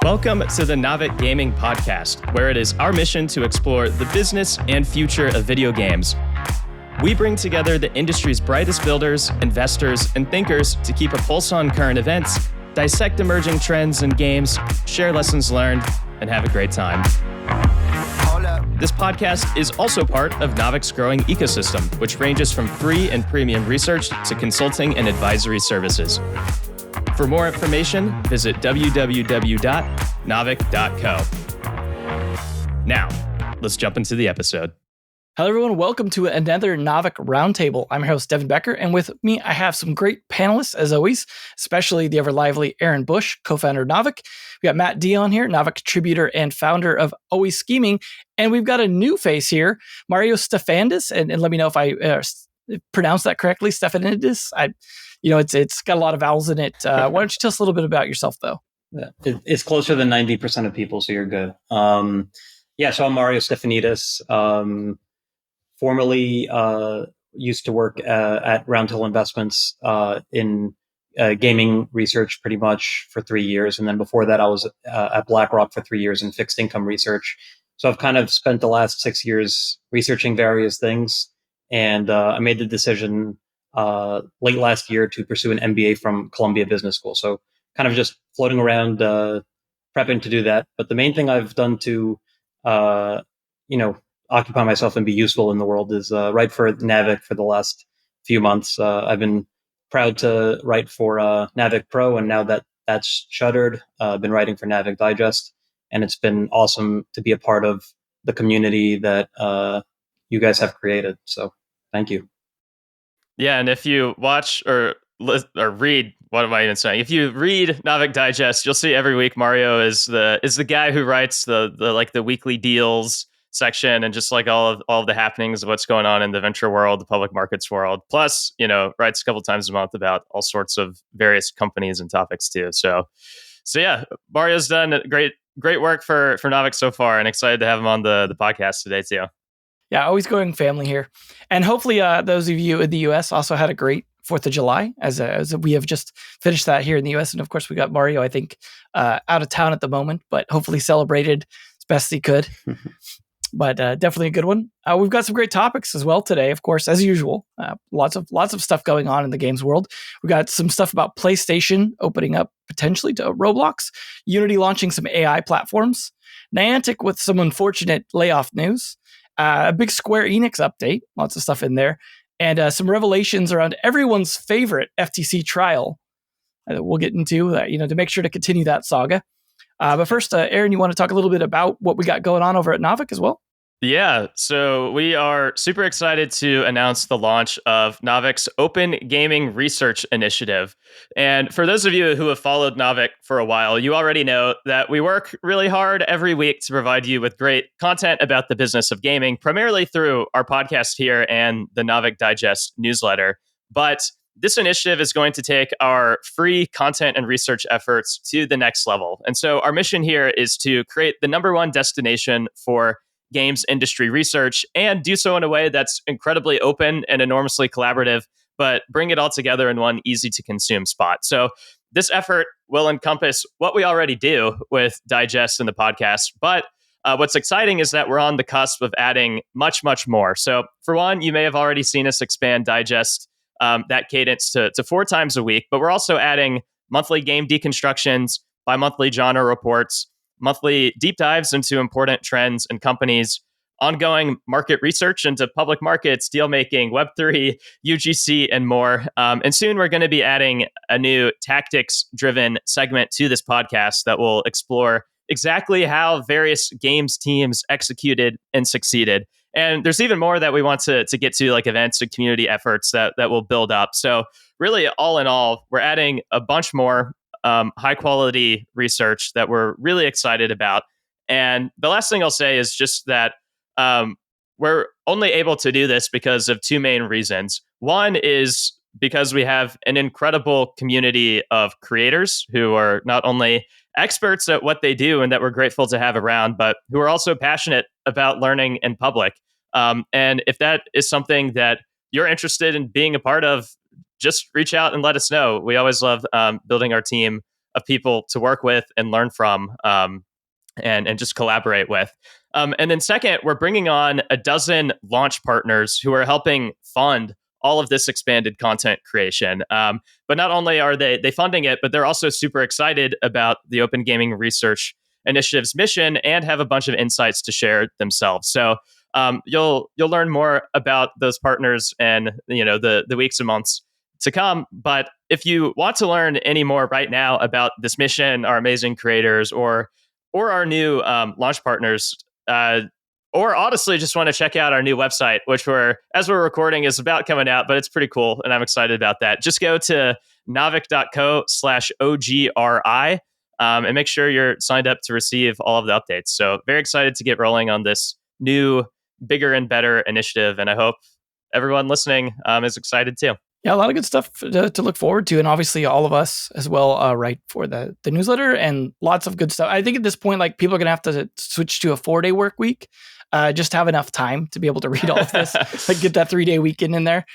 Welcome to the Naavik Gaming Podcast, where it is our mission to explore the business and future of video games. We bring together the industry's brightest builders, investors, and thinkers to keep a pulse on current events, dissect emerging trends in games, share lessons learned, and have a great time. This podcast is also part of Naavik's growing ecosystem, which ranges from free and premium research to consulting and advisory services. For more information, visit www.naavik.co. Now, let's jump into the episode. Hello, everyone. Welcome to another Naavik Roundtable. I'm your host, Devin Becker, and with me, I have some great panelists, as always, especially the ever-lively Aaron Bush, co-founder of Naavik. We got Matt Dion here, Naavik contributor and founder of Always Scheming, and we've got a new face here, Mario Stefanidis, and let me know if I pronounced that correctly, Stefanidis. It's got a lot of vowels in it. Why don't you tell us a little bit about yourself, though? Yeah, it's closer than 90% of people, so you're good. So I'm Mario Stefanidis. Formerly used to work at Roundtable Investments in gaming research pretty much for 3 years. And then before that, I was at BlackRock for 3 years in fixed income research. So I've kind of spent the last 6 years researching various things. And I made the decision late last year to pursue an MBA from Columbia Business School. So kind of just floating around, prepping to do that. But the main thing I've done to, occupy myself and be useful in the world is write for Naavik for the last few months. I've been proud to write for Naavik Pro, and now that that's shuttered, I've been writing for Naavik Digest, and it's been awesome to be a part of the community that you guys have created. So thank you. Yeah, and if you watch or read, what am I even saying? If you read Naavik Digest, you'll see every week Mario is the guy who writes the weekly deals section and just like all of the happenings of what's going on in the venture world, the public markets world. Plus, writes a couple times a month about all sorts of various companies and topics too. So yeah, Mario's done great work for Naavik so far, and excited to have him on the podcast today too. Yeah, always going family here. And hopefully those of you in the US also had a great 4th of July, as we have just finished that here in the US. And of course, we got Mario, I think, out of town at the moment, but hopefully celebrated as best he could. But definitely a good one. We've got some great topics as well today, of course, as usual. Lots of stuff going on in the games world. We got some stuff about PlayStation opening up potentially to Roblox, Unity launching some AI platforms, Niantic with some unfortunate layoff news, a big Square Enix update, lots of stuff in there, and some revelations around everyone's favorite FTC trial that we'll get into, to make sure to continue that saga. But first, Aaron, you want to talk a little bit about what we got going on over at Naavik as well? Yeah, so we are super excited to announce the launch of Naavik's Open Gaming Research Initiative. And for those of you who have followed Naavik for a while, you already know that we work really hard every week to provide you with great content about the business of gaming, primarily through our podcast here and the Naavik Digest newsletter. But this initiative is going to take our free content and research efforts to the next level. And so our mission here is to create the number one destination for games industry research and do so in a way that's incredibly open and enormously collaborative, but bring it all together in one easy to consume spot. So this effort will encompass what we already do with Digest and the podcast. But what's exciting is that we're on the cusp of adding much, much more. So for one, you may have already seen us expand Digest that cadence to 4 times a week, but we're also adding monthly game deconstructions, bi-monthly genre reports, monthly deep dives into important trends and companies, ongoing market research into public markets, deal making, Web3, UGC, and more. And soon we're going to be adding a new tactics-driven segment to this podcast that will explore exactly how various games teams executed and succeeded. And there's even more that we want to get to, like events and community efforts that will build up. So really, all in all, we're adding a bunch more high quality research that we're really excited about. And the last thing I'll say is just that we're only able to do this because of 2 main reasons. One is because we have an incredible community of creators who are not only experts at what they do and that we're grateful to have around, but who are also passionate about learning in public. And if that is something that you're interested in being a part of, just reach out and let us know. We always love building our team of people to work with and learn from, and just collaborate with. And then second, we're bringing on a dozen launch partners who are helping fund all of this expanded content creation. But not only are they funding it, but they're also super excited about the Open Gaming Research Initiative's mission and have a bunch of insights to share themselves. So you'll learn more about those partners and the weeks and months to come. But if you want to learn any more right now about this mission, our amazing creators, or our new launch partners, or honestly just want to check out our new website, which as we're recording, is about coming out, but it's pretty cool and I'm excited about that. Just go to navic.co/OGRI and make sure you're signed up to receive all of the updates. So very excited to get rolling on this new, bigger and better initiative. And I hope everyone listening is excited too. Yeah, a lot of good stuff to look forward to. And obviously all of us as well write for the newsletter, and lots of good stuff. I think at this point, like, people are going to have to switch to a 4-day work week, just to have enough time to be able to read all of this, like get that 3-day weekend in there,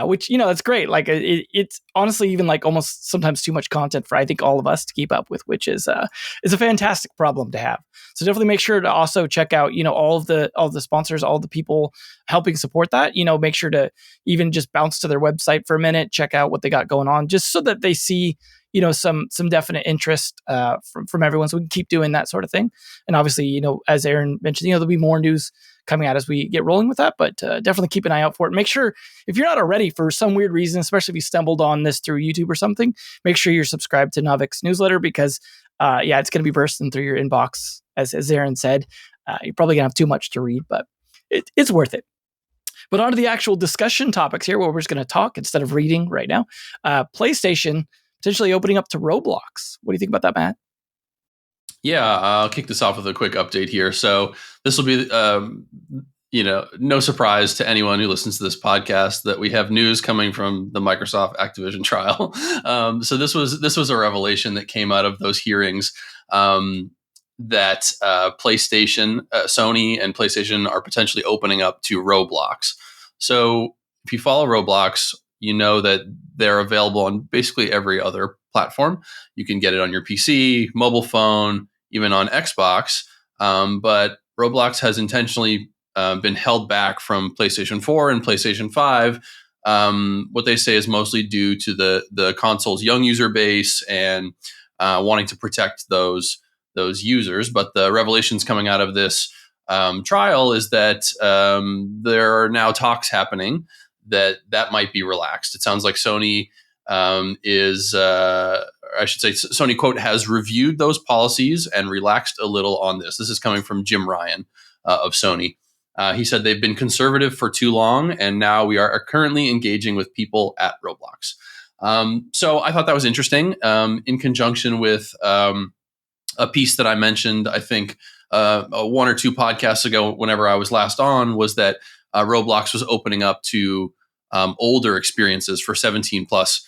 which, that's great. Like it's honestly even like almost sometimes too much content for, I think, all of us to keep up with, which is a fantastic problem to have. So definitely make sure to also check out, all of the sponsors, all the people helping support that. Make sure to even just bounce to their website for a minute, check out what they got going on, just so that they see some definite interest from everyone, so we can keep doing that sort of thing. And obviously, as Aaron mentioned, there'll be more news coming out as we get rolling with that, but definitely keep an eye out for it. Make sure, if you're not already, for some weird reason, especially if you stumbled on this through YouTube or something, make sure you're subscribed to Navic's newsletter, because it's going to be bursting through your inbox, as Aaron said. You're probably going to have too much to read, but it's worth it. But on to the actual discussion topics here, where we're just going to talk instead of reading right now. PlayStation potentially opening up to Roblox. What do you think about that, Matt? Yeah, I'll kick this off with a quick update here. So this will be, no surprise to anyone who listens to this podcast that we have news coming from the Microsoft Activision trial. So this was a revelation that came out of those hearings, that PlayStation, Sony, and PlayStation are potentially opening up to Roblox. So if you follow Roblox, you know that they're available on basically every other platform. You can get it on your PC, mobile phone, even on Xbox. But Roblox has intentionally been held back from PlayStation 4 and PlayStation 5. What they say is mostly due to the console's young user base and wanting to protect those users. But the revelations coming out of this trial is that there are now talks happening that might be relaxed. It sounds like Sony Sony, quote, has reviewed those policies and relaxed a little on this. This is coming from Jim Ryan of Sony. He said they've been conservative for too long, and now we are currently engaging with people at Roblox. So I thought that was interesting, in conjunction with a piece that I mentioned, I think, 1 or 2 podcasts ago, whenever I was last on, was that Roblox was opening up to older experiences for 17 plus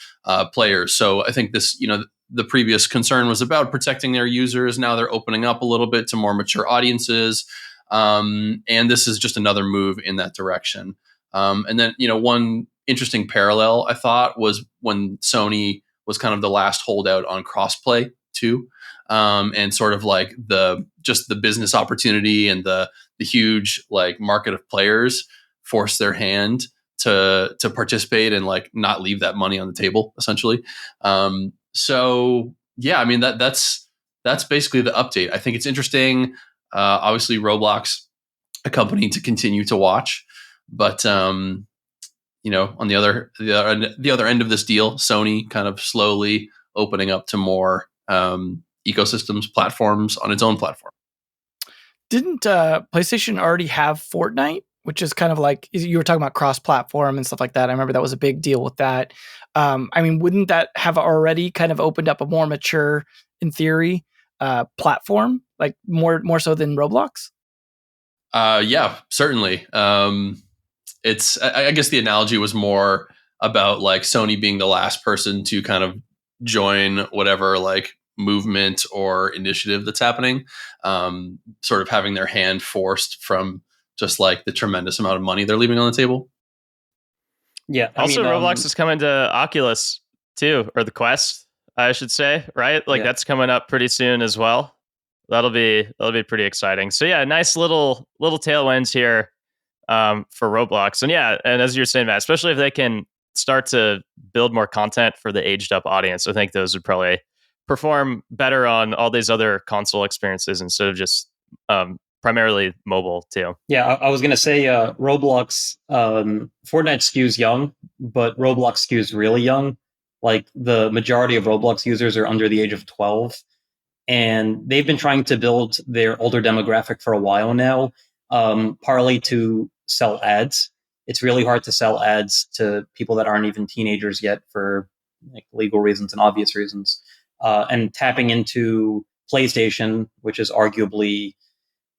players. So I think this, the previous concern was about protecting their users. Now they're opening up a little bit to more mature audiences. And this is just another move in that direction. And then, one interesting parallel I thought was when Sony was kind of the last holdout on crossplay too. And sort of like the business opportunity and the huge like market of players forced their hand to participate and like not leave that money on the table, essentially. So yeah, I mean that's basically the update. I think it's interesting. Obviously, Roblox, a company to continue to watch, but on the other end of this deal, Sony kind of slowly opening up to more ecosystems, platforms on its own platform. Didn't PlayStation already have Fortnite, which is kind of like, you were talking about cross-platform and stuff like that. I remember that was a big deal with that. Wouldn't that have already kind of opened up a more mature, in theory, platform, like more so than Roblox? Yeah, certainly. It's I guess the analogy was more about like Sony being the last person to kind of join whatever like movement or initiative that's happening, sort of having their hand forced from just like the tremendous amount of money they're leaving on the table. Yeah. Also, Roblox is coming to Oculus too, or the Quest. I should say, right? Like that's coming up pretty soon as well. That'll be pretty exciting. So yeah, nice little tailwinds here for Roblox. And yeah, and as you're saying, Matt, especially if they can start to build more content for the aged up audience, I think those would probably perform better on all these other console experiences instead of just primarily mobile too. Yeah, I was gonna say Roblox. Fortnite skews young, but Roblox skews really young. Like the majority of Roblox users are under the age of 12, and they've been trying to build their older demographic for a while now, partly to sell ads. It's really hard to sell ads to people that aren't even teenagers yet for like legal reasons and obvious reasons. And tapping into PlayStation, which is arguably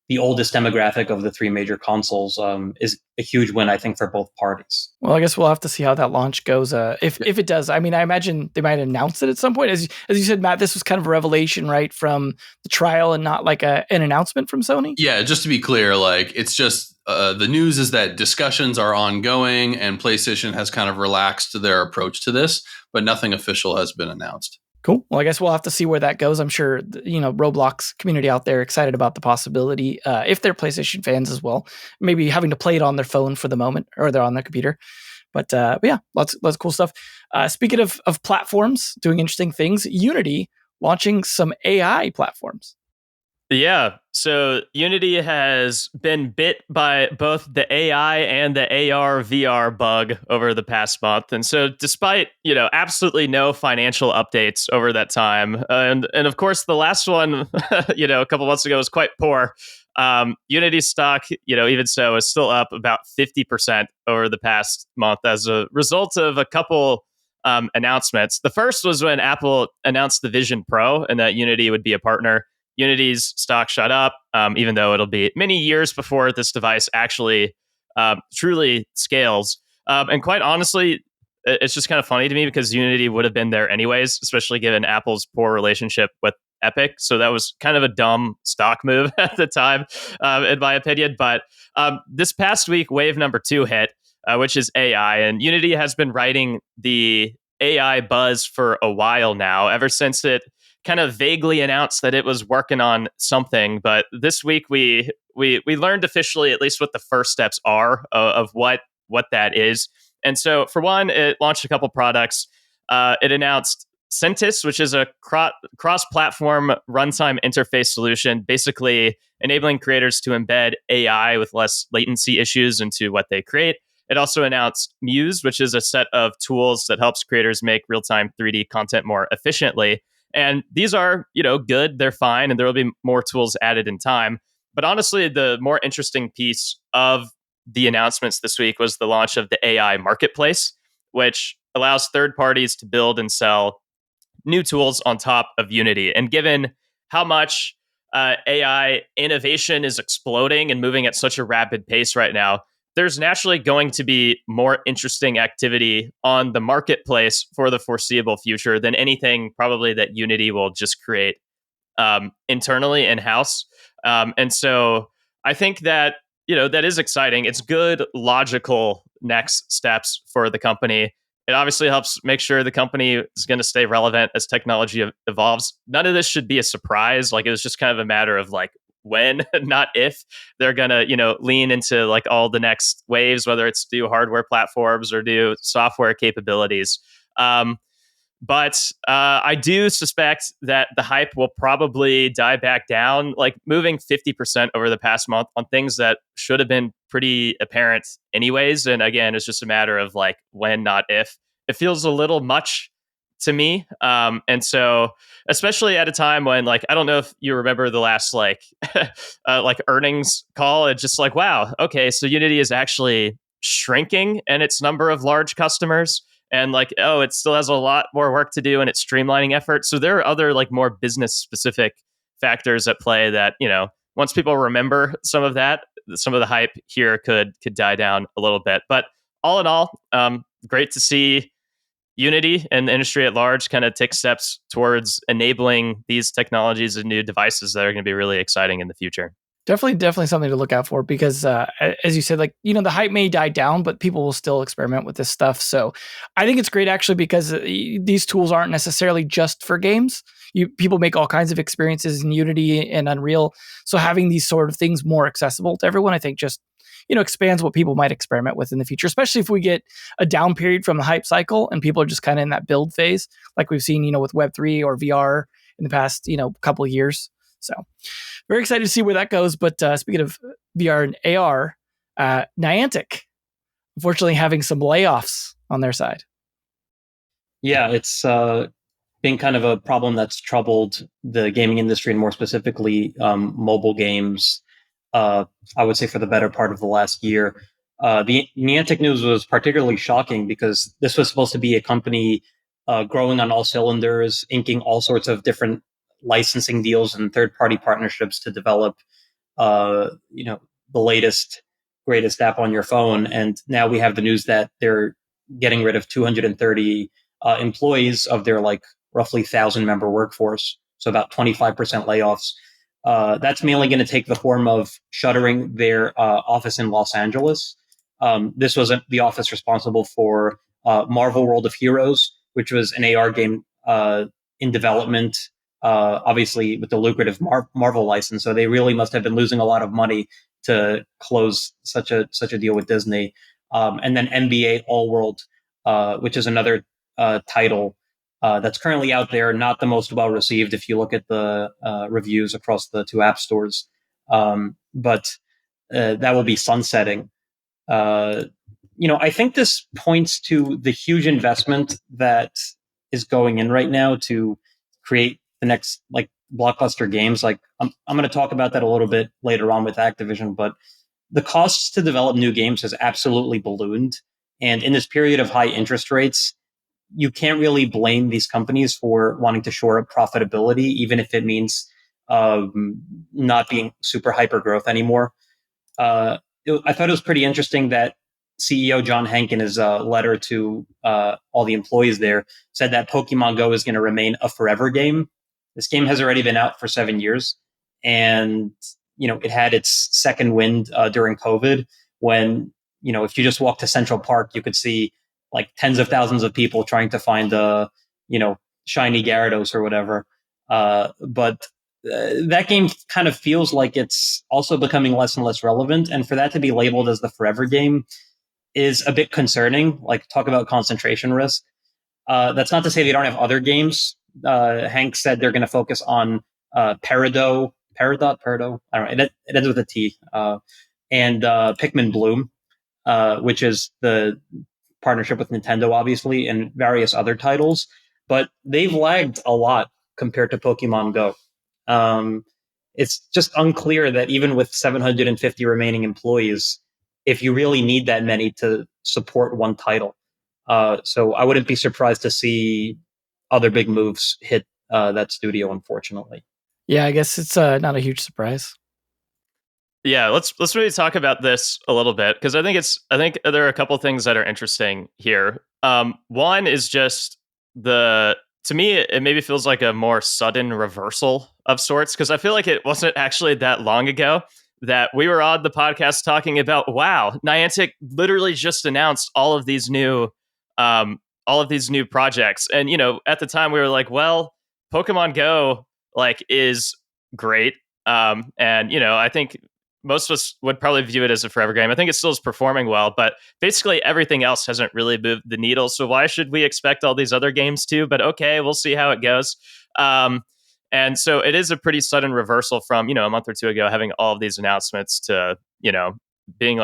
the oldest demographic of the three major consoles, is a huge win, I think, for both parties. Well, I guess we'll have to see how that launch goes. If it does, I mean, I imagine they might announce it at some point. As you said, Matt, this was kind of a revelation, right, from the trial and not like an announcement from Sony? Yeah, just to be clear, like it's just the news is that discussions are ongoing and PlayStation has kind of relaxed their approach to this, but nothing official has been announced. Cool. Well, I guess we'll have to see where that goes. I'm sure, Roblox community out there excited about the possibility, if they're PlayStation fans as well, maybe having to play it on their phone for the moment, or they're on their computer. But yeah, lots of cool stuff. Speaking of platforms doing interesting things, Unity launching some AI platforms. Yeah. So Unity has been bit by both the AI and the AR VR bug over the past month. And so despite, absolutely no financial updates over that time, and of course the last one, a couple months ago was quite poor. Unity stock, even so, is still up about 50% over the past month as a result of a couple announcements. The first was when Apple announced the Vision Pro and that Unity would be a partner. Unity's stock shot up, even though it'll be many years before this device actually truly scales. And quite honestly, it's just kind of funny to me because Unity would have been there anyways, especially given Apple's poor relationship with Epic. So that was kind of a dumb stock move at the time, in my opinion. But this past week, wave number 2 hit, which is AI. And Unity has been riding the AI buzz for a while now, ever since it kind of vaguely announced that it was working on something. But this week we learned officially at least what the first steps are of what that is. And so for one, it launched a couple products. It announced Sentis, which is a cross-platform runtime interface solution, basically enabling creators to embed AI with less latency issues into what they create. It also announced Muse, which is a set of tools that helps creators make real-time 3D content more efficiently. And these are, good, they're fine, and there will be more tools added in time. But honestly, the more interesting piece of the announcements this week was the launch of the AI Marketplace, which allows third parties to build and sell new tools on top of Unity. And given how much AI innovation is exploding and moving at such a rapid pace right now, there's naturally going to be more interesting activity on the marketplace for the foreseeable future than anything probably that Unity will just create internally in-house. And so I think that, that is exciting. It's good, logical next steps for the company. It obviously helps make sure the company is going to stay relevant as technology evolves. None of this should be a surprise. Like, it was just kind of a matter of like, when, not if, they're gonna, lean into like all the next waves, whether it's new hardware platforms or new software capabilities. But I do suspect that the hype will probably die back down, like moving 50% over the past month on things that should have been pretty apparent anyways. And again, it's just a matter of like when, not if. It feels a little much to me. And so, especially at a time when, like, I don't know if you remember the last like earnings call, it's just like, wow, okay, so Unity is actually shrinking in its number of large customers, and like, oh, it still has a lot more work to do in its streamlining efforts. So there are other like more business specific factors at play that, once people remember some of that, some of the hype here could die down a little bit. But all in all, great to see Unity and the industry at large kind of take steps towards enabling these technologies and new devices that are going to be really exciting in the future. Definitely something to look out for because, as you said, like, the hype may die down, but people will still experiment with this stuff. So I think it's great actually because these tools aren't necessarily just for games. People make all kinds of experiences in Unity and Unreal. So having these sort of things more accessible to everyone, I think just, expands what people might experiment with in the future, especially if we get a down period from the hype cycle and people are just kind of in that build phase, like we've seen, with Web3 or VR in the past, couple of years. So very excited to see where that goes. But speaking of VR and AR, Niantic, unfortunately, having some layoffs on their side. Yeah, it's been kind of a problem that's troubled the gaming industry and more specifically mobile games, I would say for the better part of the last year. The Niantic news was particularly shocking because this was supposed to be a company growing on all cylinders, inking all sorts of different licensing deals and third-party partnerships to develop, the latest, greatest app on your phone. And now we have the news that they're getting rid of 230 employees of their roughly 1,000-member workforce. So about 25% layoffs. That's mainly going to take the form of shuttering their office in Los Angeles. This was the office responsible for Marvel World of Heroes, which was an AR game in development, obviously with the lucrative Marvel license. So they really must have been losing a lot of money to close such a deal with Disney. And then NBA All World, which is another title that's currently out there, not the most well received if you look at the reviews across the two app stores. But that will be sunsetting. I think this points to the huge investment that is going in right now to create the next blockbuster games. I'm going to talk about that a little bit later on with Activision, but the costs to develop new games has absolutely ballooned. And in this period of high interest rates, you can't really blame these companies for wanting to shore up profitability, even if it means not being super hyper growth anymore. I thought it was pretty interesting that CEO John Hank, in his letter to all the employees there, said that Pokemon Go is going to remain a forever game. This game has already been out for 7 years, and it had its second wind during COVID, when if you just walk to Central Park, you could see tens of thousands of people trying to find a shiny Gyarados or whatever. But that game kind of feels like it's also becoming less and less relevant, and for that to be labeled as the forever game is a bit concerning. Talk about concentration risk. That's not to say they don't have other games. Hank said they're going to focus on Peridot. I don't know. It ends with a T. And Pikmin Bloom, which is the partnership with Nintendo, obviously, and various other titles. But they've lagged a lot compared to Pokemon Go. It's just unclear that even with 750 remaining employees, if you really need that many to support one title. So I wouldn't be surprised to see other big moves hit that studio, unfortunately. Yeah, I guess it's not a huge surprise. Yeah, let's maybe talk about this a little bit, because I think there are a couple things that are interesting here. One is just to me, it maybe feels like a more sudden reversal of sorts, because I feel like it wasn't actually that long ago that we were on the podcast talking about, wow, Niantic literally just announced all of these new projects. And, at the time we were like, well, Pokemon Go is great. And, I think most of us would probably view it as a forever game. I think it still is performing well, but basically everything else hasn't really moved the needle. So why should we expect all these other games to? But okay, we'll see how it goes. And so it is a pretty sudden reversal from, a month or two ago, having all of these announcements to, being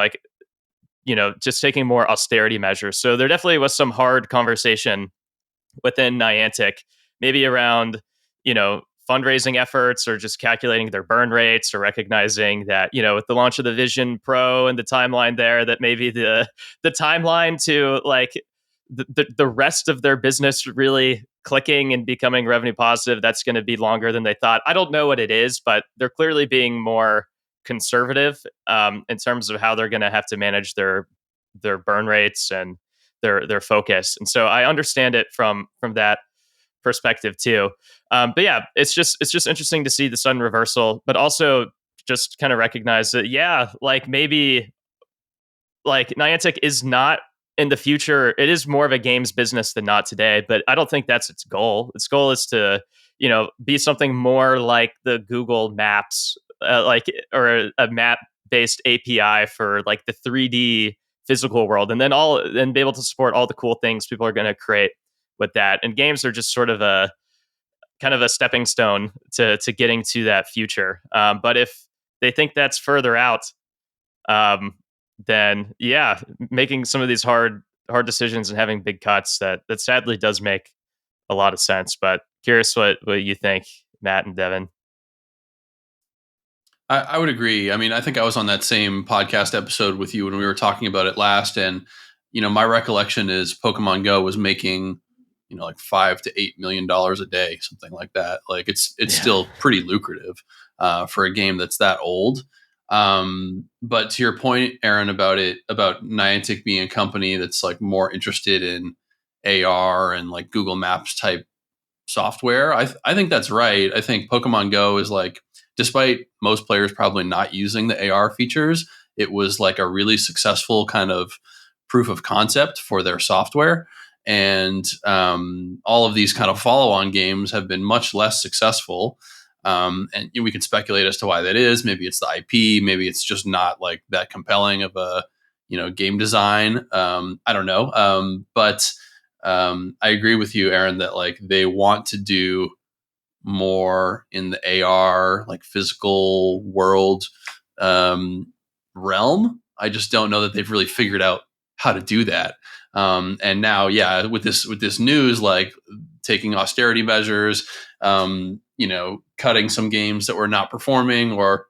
just taking more austerity measures. So there definitely was some hard conversation within Niantic, maybe around, fundraising efforts, or just calculating their burn rates, or recognizing that, with the launch of the Vision Pro and the timeline there, that maybe the timeline to the rest of their business really clicking and becoming revenue positive, that's going to be longer than they thought. I don't know what it is, but they're clearly being more conservative in terms of how they're going to have to manage their burn rates and their focus. And so I understand it from that perspective too. But yeah, it's just interesting to see the sudden reversal, but also just kind of recognize that, yeah, like maybe like Niantic is not in the future. It is more of a games business than not today, but I don't think that's its goal. Its goal is to, be something more like the Google Maps, or a map based API for like the 3D physical world, and then be able to support all the cool things people are going to create with that. And games are just sort of a kind of a stepping stone to getting to that future. But if they think that's further out, then yeah, making some of these hard decisions and having big cuts, that sadly does make a lot of sense. But curious what you think, Matt and Devin. I would agree. I mean, I think I was on that same podcast episode with you when we were talking about it last, and my recollection is Pokemon Go was making like $5 to $8 million a day, something like that. Like it's still pretty lucrative for a game that's that old. But to your point, Aaron, about Niantic being a company that's like more interested in AR and like Google Maps type software, I think that's right. I think Pokemon Go is like, despite most players probably not using the AR features, it was like a really successful kind of proof of concept for their software. And all of these kind of follow-on games have been much less successful. And we can speculate as to why that is. Maybe it's the IP. Maybe it's just not like that compelling of a game design. I don't know. But I agree with you, Aaron, that like they want to do more in the AR, like physical world realm. I just don't know that they've really figured out how to do that. And now, yeah, with this news, like taking austerity measures, cutting some games that were not performing, or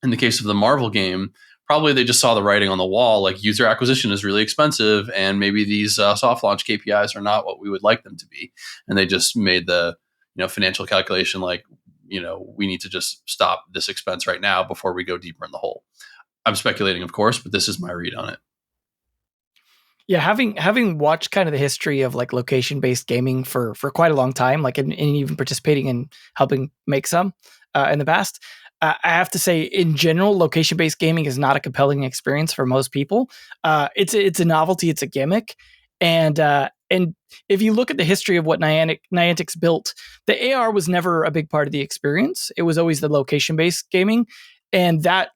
in the case of the Marvel game, probably they just saw the writing on the wall, like user acquisition is really expensive, and maybe these soft launch KPIs are not what we would like them to be, and they just made the financial calculation like we need to just stop this expense right now before we go deeper in the hole. I'm speculating, of course, but this is my read on it. Yeah, having watched kind of the history of like location-based gaming for quite a long time, like and even participating in helping make some in the past, I have to say, in general, location-based gaming is not a compelling experience for most people. It's a novelty, it's a gimmick, and if you look at the history of what Niantic's built, the AR was never a big part of the experience. It was always the location-based gaming, and that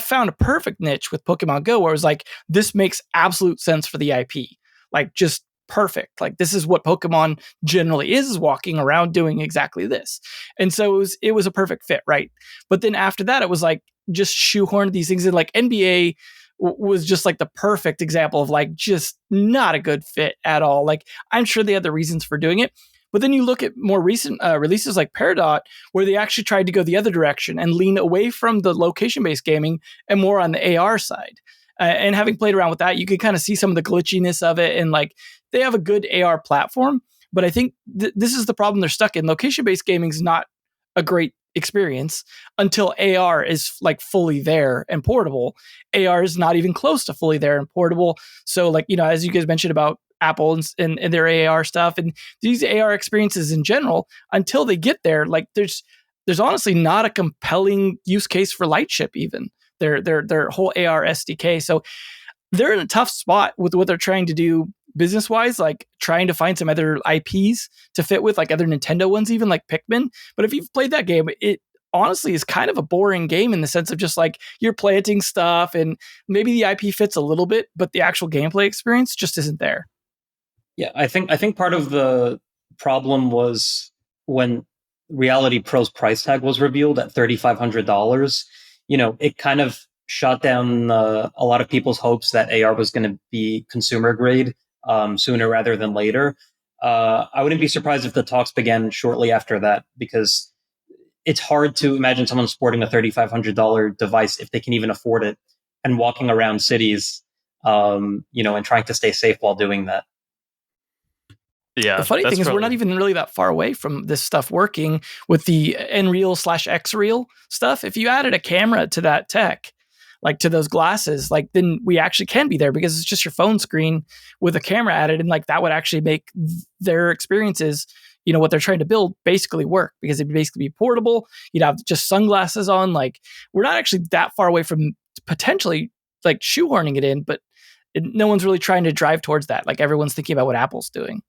found a perfect niche with Pokemon Go, where it was like, this makes absolute sense for the IP. Like, just perfect. Like, this is what Pokemon generally is walking around doing exactly this. And so it was a perfect fit, right? But then after that, it was like, just shoehorned these things in. Like, NBA was just like the perfect example of like, just not a good fit at all. Like, I'm sure they had the reasons for doing it. But then you look at more recent releases like Peridot, where they actually tried to go the other direction and lean away from the location-based gaming and more on the AR side. And having played around with that, you can kind of see some of the glitchiness of it. And like, they have a good AR platform, but I think this is the problem they're stuck in. Location-based gaming is not a great experience until AR is like fully there and portable. AR is not even close to fully there and portable. So like, as you guys mentioned about Apple and their AR stuff and these AR experiences in general, until they get there, like there's honestly not a compelling use case for Lightship even. Their whole AR SDK. So they're in a tough spot with what they're trying to do business wise, like trying to find some other IPs to fit with, like other Nintendo ones, even like Pikmin. But if you've played that game, it honestly is kind of a boring game in the sense of just like you're planting stuff and maybe the IP fits a little bit, but the actual gameplay experience just isn't there. Yeah, I think part of the problem was when Reality Pro's price tag was revealed at $3,500. It kind of shot down a lot of people's hopes that AR was going to be consumer grade sooner rather than later. I wouldn't be surprised if the talks began shortly after that, because it's hard to imagine someone sporting a $3,500 device if they can even afford it and walking around cities, and trying to stay safe while doing that. Yeah. The funny thing is, we're not even really that far away from this stuff working with the Nreal/Xreal stuff. If you added a camera to that tech, like to those glasses, like then we actually can be there because it's just your phone screen with a camera added, and like that would actually make their experiences, what they're trying to build basically work, because it'd basically be portable. You'd have just sunglasses on. Like, we're not actually that far away from potentially like shoehorning it in, but no one's really trying to drive towards that. Like, everyone's thinking about what Apple's doing.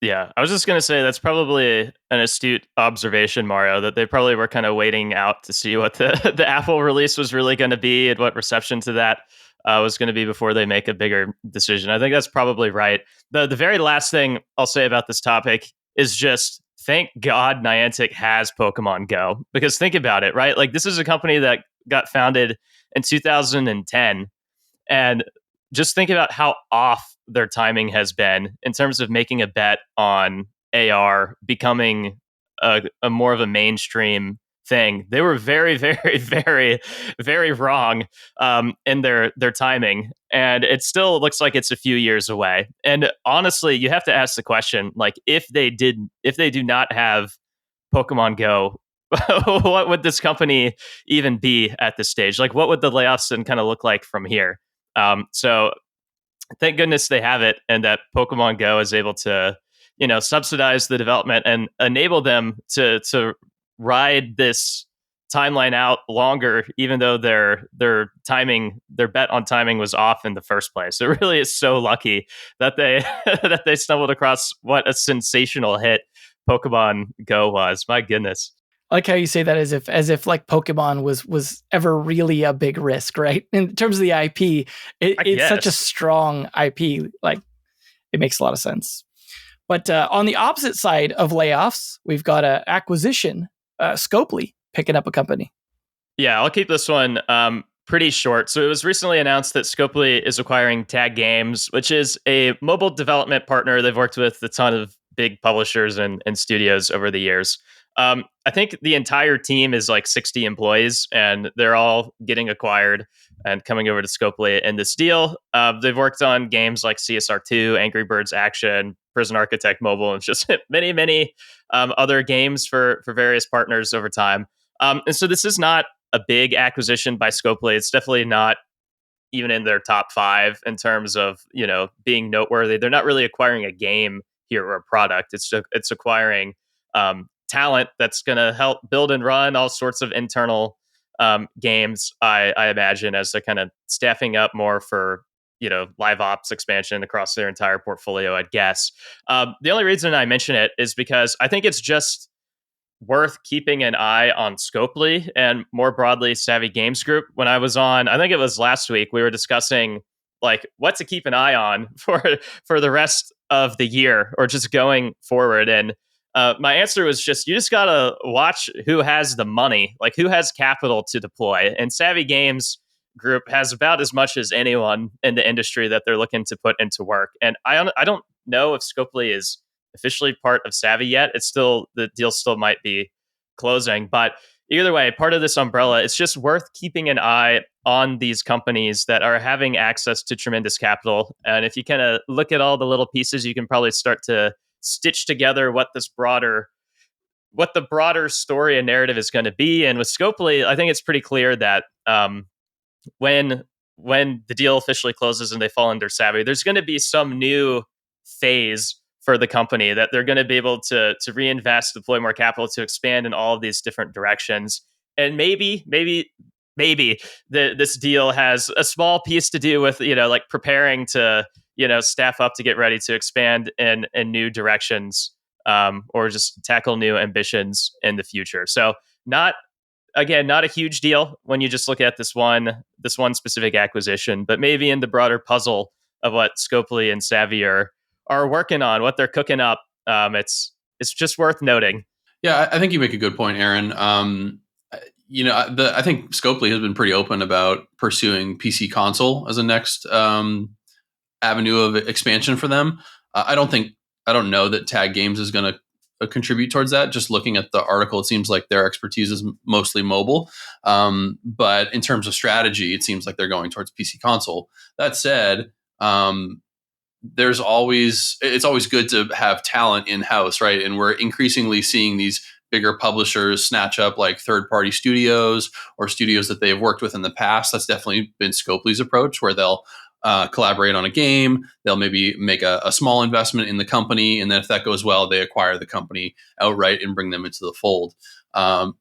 Yeah, I was just going to say that's probably an astute observation, Mario, that they probably were kind of waiting out to see what the Apple release was really going to be and what reception to that was going to be before they make a bigger decision. I think that's probably right. The very last thing I'll say about this topic is just thank God Niantic has Pokemon Go, because think about it, right? Like, this is a company that got founded in 2010, and just think about how off their timing has been in terms of making a bet on AR becoming a more of a mainstream thing. They were very, very, very, very wrong in their timing, and it still looks like it's a few years away. And honestly, you have to ask the question, like, if they do not have Pokemon Go, what would this company even be at this stage? Like, what would the layoffs and kind of look like from here? So thank goodness they have it, and that Pokemon Go is able to, subsidize the development and enable them to ride this timeline out longer, even though their bet on timing was off in the first place. It really is so lucky that they that they stumbled across what a sensational hit Pokemon Go was. My goodness. I like how you say that as if like Pokemon was ever really a big risk, right? In terms of the IP, it's such a strong IP. Like, it makes a lot of sense. But on the opposite side of layoffs, we've got an acquisition, Scopely picking up a company. Yeah, I'll keep this one pretty short. So it was recently announced that Scopely is acquiring Tag Games, which is a mobile development partner. They've worked with a ton of big publishers and studios over the years. I think the entire team is like 60 employees, and they're all getting acquired and coming over to Scopely in this deal. They've worked on games like CSR2, Angry Birds Action, Prison Architect Mobile, and just many, many other games for various partners over time. And so this is not a big acquisition by Scopely. It's definitely not even in their top 5 in terms of, being noteworthy. They're not really acquiring a game here or a product. It's acquiring talent that's going to help build and run all sorts of internal games, I imagine, as they're kind of staffing up more for, live ops expansion across their entire portfolio, I'd guess. The only reason I mention it is because I think it's just worth keeping an eye on Scopely and more broadly Savvy Games Group. When I was on, I think it was last week, we were discussing like what to keep an eye on for the rest of the year or just going forward. And my answer was just, you just got to watch who has the money, like who has capital to deploy. And Savvy Games Group has about as much as anyone in the industry that they're looking to put into work. And I don't know if Scopely is officially part of Savvy yet. The deal still might be closing, but either way, part of this umbrella, it's just worth keeping an eye on these companies that are having access to tremendous capital. And if you kind of look at all the little pieces, you can probably start to stitch together what the broader story and narrative is going to be. And with Scopely, I think it's pretty clear that when the deal officially closes and they fall under Savvy, there's going to be some new phase for the company that they're going to be able to reinvest, deploy more capital to expand in all of these different directions. And maybe this deal has a small piece to do with, like preparing to, staff up to get ready to expand in new directions, or just tackle new ambitions in the future. So not a huge deal when you just look at this one specific acquisition, but maybe in the broader puzzle of what Scopely and Savvy are working on, what they're cooking up. It's just worth noting. Yeah, I think you make a good point, Aaron. I think Scopely has been pretty open about pursuing PC console as a next avenue of expansion for them. I don't know that Tag Games is going to contribute towards that. Just looking at the article, it seems like their expertise is mostly mobile. But in terms of strategy, it seems like they're going towards PC console. That said, it's always good to have talent in-house, right? And we're increasingly seeing these bigger publishers snatch up like third-party studios or studios that they've worked with in the past. That's definitely been Scopely's approach, where they'll collaborate on a game. They'll maybe make a small investment in the company, and then if that goes well, they acquire the company outright and bring them into the fold.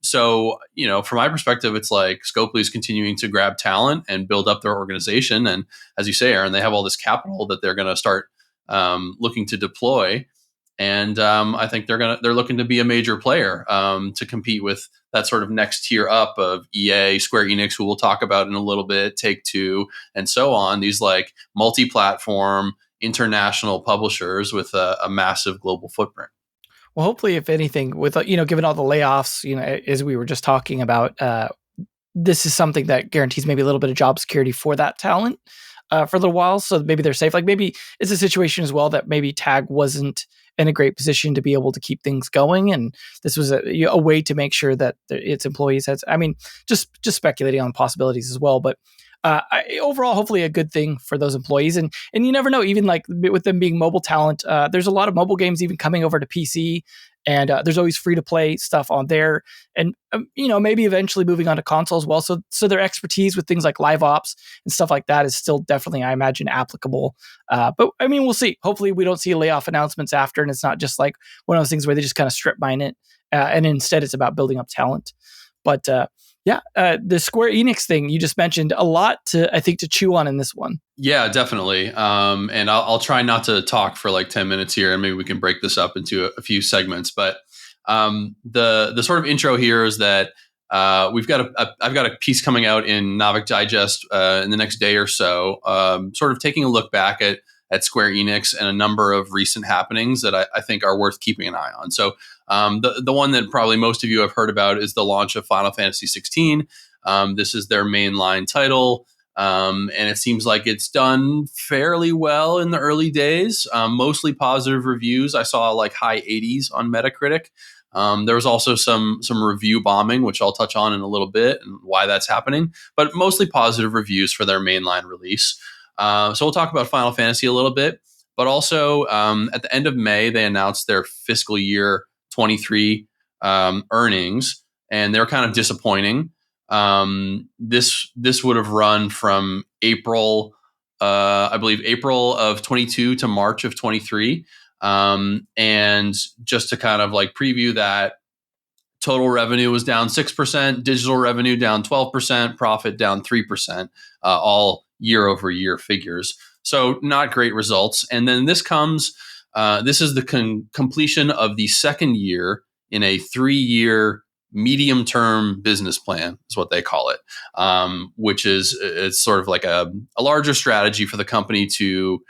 So, from my perspective, it's like Scopely is continuing to grab talent and build up their organization. And as you say, Aaron, they have all this capital that they're going to start looking to deploy. And I think they're looking to be a major player to compete with that sort of next tier up of EA, Square Enix, who we'll talk about in a little bit, Take-Two, and so on. These like multi-platform international publishers with a massive global footprint. Well, hopefully, if anything, with given all the layoffs, as we were just talking about, this is something that guarantees maybe a little bit of job security for that talent for a little while. So maybe they're safe. Like maybe it's a situation as well that maybe TAG wasn't in a great position to be able to keep things going, and this was a way to make sure that its employees had. I mean, just speculating on possibilities as well, but. Overall, hopefully a good thing for those employees. And you never know, even like with them being mobile talent, there's a lot of mobile games even coming over to PC, and there's always free to play stuff on there. And, maybe eventually moving on to console as well. So their expertise with things like live ops and stuff like that is still definitely, I imagine, applicable. But I mean, we'll see. Hopefully we don't see layoff announcements after, and it's not just like one of those things where they just kind of strip mine it. And instead it's about building up talent. But, the Square Enix thing you just mentioned, a lot to chew on in this one. Yeah, definitely. And I'll try not to talk for like 10 minutes here, and maybe we can break this up into a few segments. But the sort of intro here is that I've got a piece coming out in Naavik Digest in the next day or so, sort of taking a look back at Square Enix and a number of recent happenings that I think are worth keeping an eye on. So the one that probably most of you have heard about is the launch of Final Fantasy 16. This is their mainline title, and it seems like it's done fairly well in the early days. Mostly positive reviews. I saw like high 80s on Metacritic. There was also some review bombing, which I'll touch on in a little bit and why that's happening, but mostly positive reviews for their mainline release. So we'll talk about Final Fantasy a little bit, but also at the end of May, they announced their fiscal year 23 earnings, and they're kind of disappointing. This would have run from April, I believe April of 22 to March of 23. And just to kind of like preview that, total revenue was down 6%, digital revenue down 12%, profit down 3%, all year over year figures. So not great results. And then this is the completion of the second year in a 3-year medium-term business plan is what they call it, which is it's sort of like a larger strategy for the company to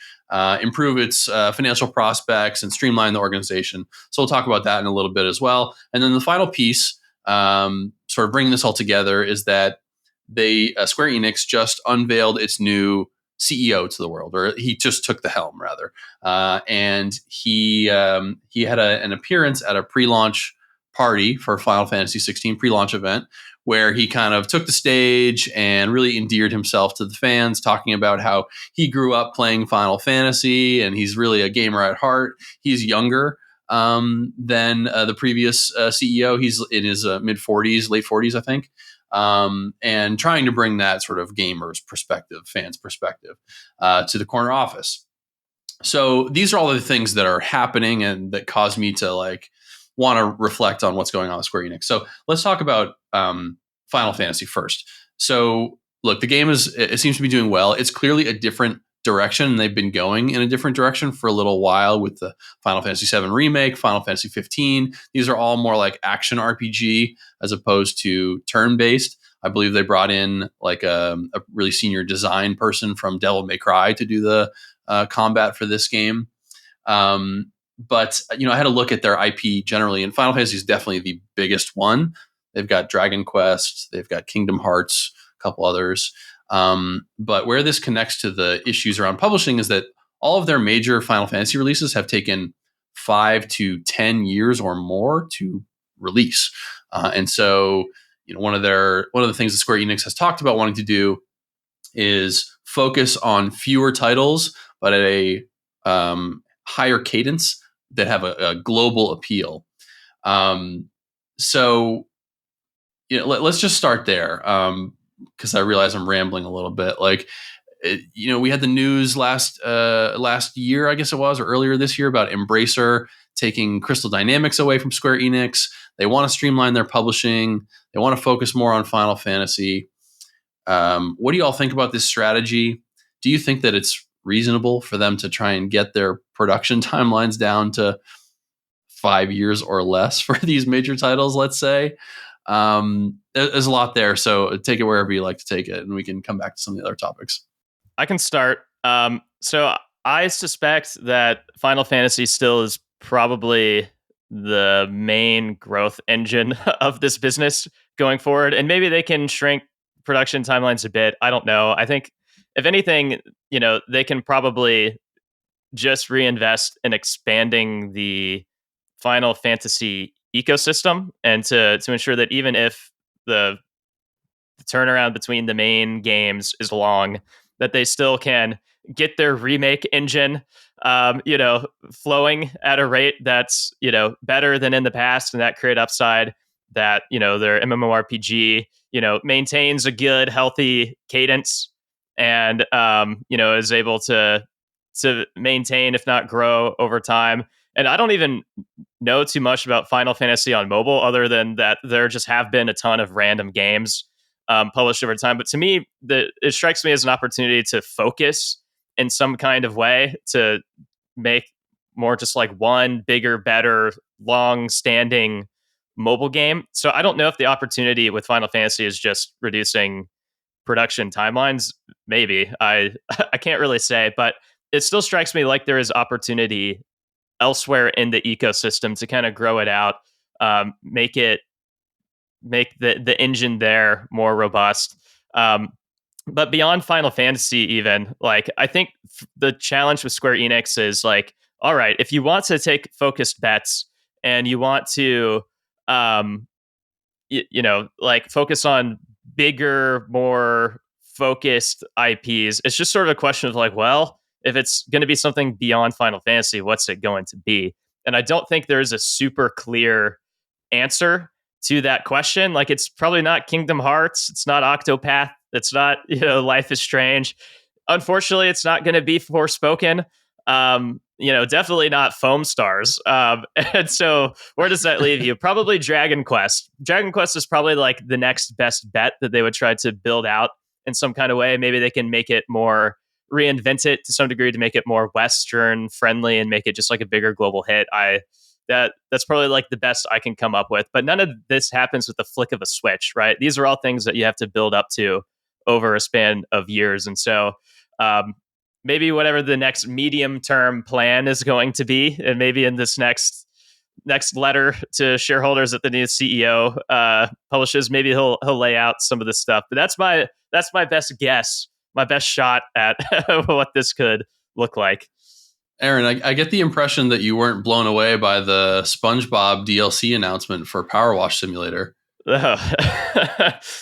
improve its financial prospects and streamline the organization. So we'll talk about that in a little bit as well. And then the final piece, sort of bringing this all together, is that Square Enix just unveiled its new CEO to the world, or he just took the helm rather. And he had an appearance at a pre-launch party for Final Fantasy 16 pre-launch event, where he kind of took the stage and really endeared himself to the fans, talking about how he grew up playing Final Fantasy and he's really a gamer at heart. He's younger than the previous CEO. He's in his mid 40s, late 40s, I think. And trying to bring that sort of gamer's perspective, fans' perspective to the corner office. So these are all the things that are happening and that caused me to like want to reflect on what's going on with Square Enix. So let's talk about Final Fantasy first. So look, the game it seems to be doing well. It's clearly a different direction, and they've been going in a different direction for a little while with the Final Fantasy 7 remake, Final Fantasy 15. These are all more like action RPG as opposed to turn-based. I believe they brought in like a really senior design person from Devil May Cry to do the combat for this game. But I had to look at their IP generally, and Final Fantasy is definitely the biggest one. They've got Dragon Quest, they've got Kingdom Hearts, a couple others. But where this connects to the issues around publishing is that all of their major Final Fantasy releases have taken 5 to 10 years or more to release. And so, one of the things that Square Enix has talked about wanting to do is focus on fewer titles, but at a higher cadence that have a global appeal. So, let's just start there, because I realize I'm rambling a little bit. Like, We had the news last year, I guess it was, or earlier this year, about Embracer taking Crystal Dynamics away from Square Enix. They want to streamline their publishing. They want to focus more on Final Fantasy. What do you all think about this strategy? Do you think that it's reasonable for them to try and get their production timelines down to 5 years or less for these major titles, let's say? There's a lot there, so take it wherever you like to take it, and we can come back to some of the other topics. I can start. So I suspect that Final Fantasy still is probably the main growth engine of this business going forward, and maybe they can shrink production timelines a bit. I don't know. I think if anything, they can probably just reinvest in expanding the Final Fantasy ecosystem, and to ensure that even if the turnaround between the main games is long, that they still can get their remake engine, flowing at a rate that's, better than in the past, and that create upside, that, their MMORPG, maintains a good, healthy cadence, and, is able to maintain, if not grow, over time. And I don't even know too much about Final Fantasy on mobile, other than that there just have been a ton of random games published over time. But to me, it strikes me as an opportunity to focus in some kind of way, to make more just like one bigger, better, long-standing mobile game. So I don't know if the opportunity with Final Fantasy is just reducing production timelines. Maybe. I can't really say, but it still strikes me like there is opportunity elsewhere in the ecosystem to kind of grow it out, make the engine there more robust. But beyond Final Fantasy, even, like, I think the challenge with Square Enix is like, all right, if you want to take focused bets and you want to, focus on bigger, more focused IPs, it's just sort of a question of like, well, if it's going to be something beyond Final Fantasy, what's it going to be? And I don't think there's a super clear answer to that question. Like, it's probably not Kingdom Hearts. It's not Octopath. It's not, Life is Strange. Unfortunately, it's not going to be Forspoken. Definitely not Foam Stars. And so where does that leave you? Probably Dragon Quest. Dragon Quest is probably like the next best bet that they would try to build out in some kind of way. Maybe they can make it more, reinvent it to some degree to make it more Western friendly and make it just like a bigger global hit. That's probably like the best I can come up with. But none of this happens with the flick of a switch, right? These are all things that you have to build up to over a span of years. And so maybe whatever the next medium term plan is going to be, and maybe in this next letter to shareholders that the new CEO publishes, maybe he'll lay out some of this stuff. But that's my best guess, my best shot at what this could look like. Aaron, I get the impression that you weren't blown away by the SpongeBob DLC announcement for Power Wash Simulator. Oh,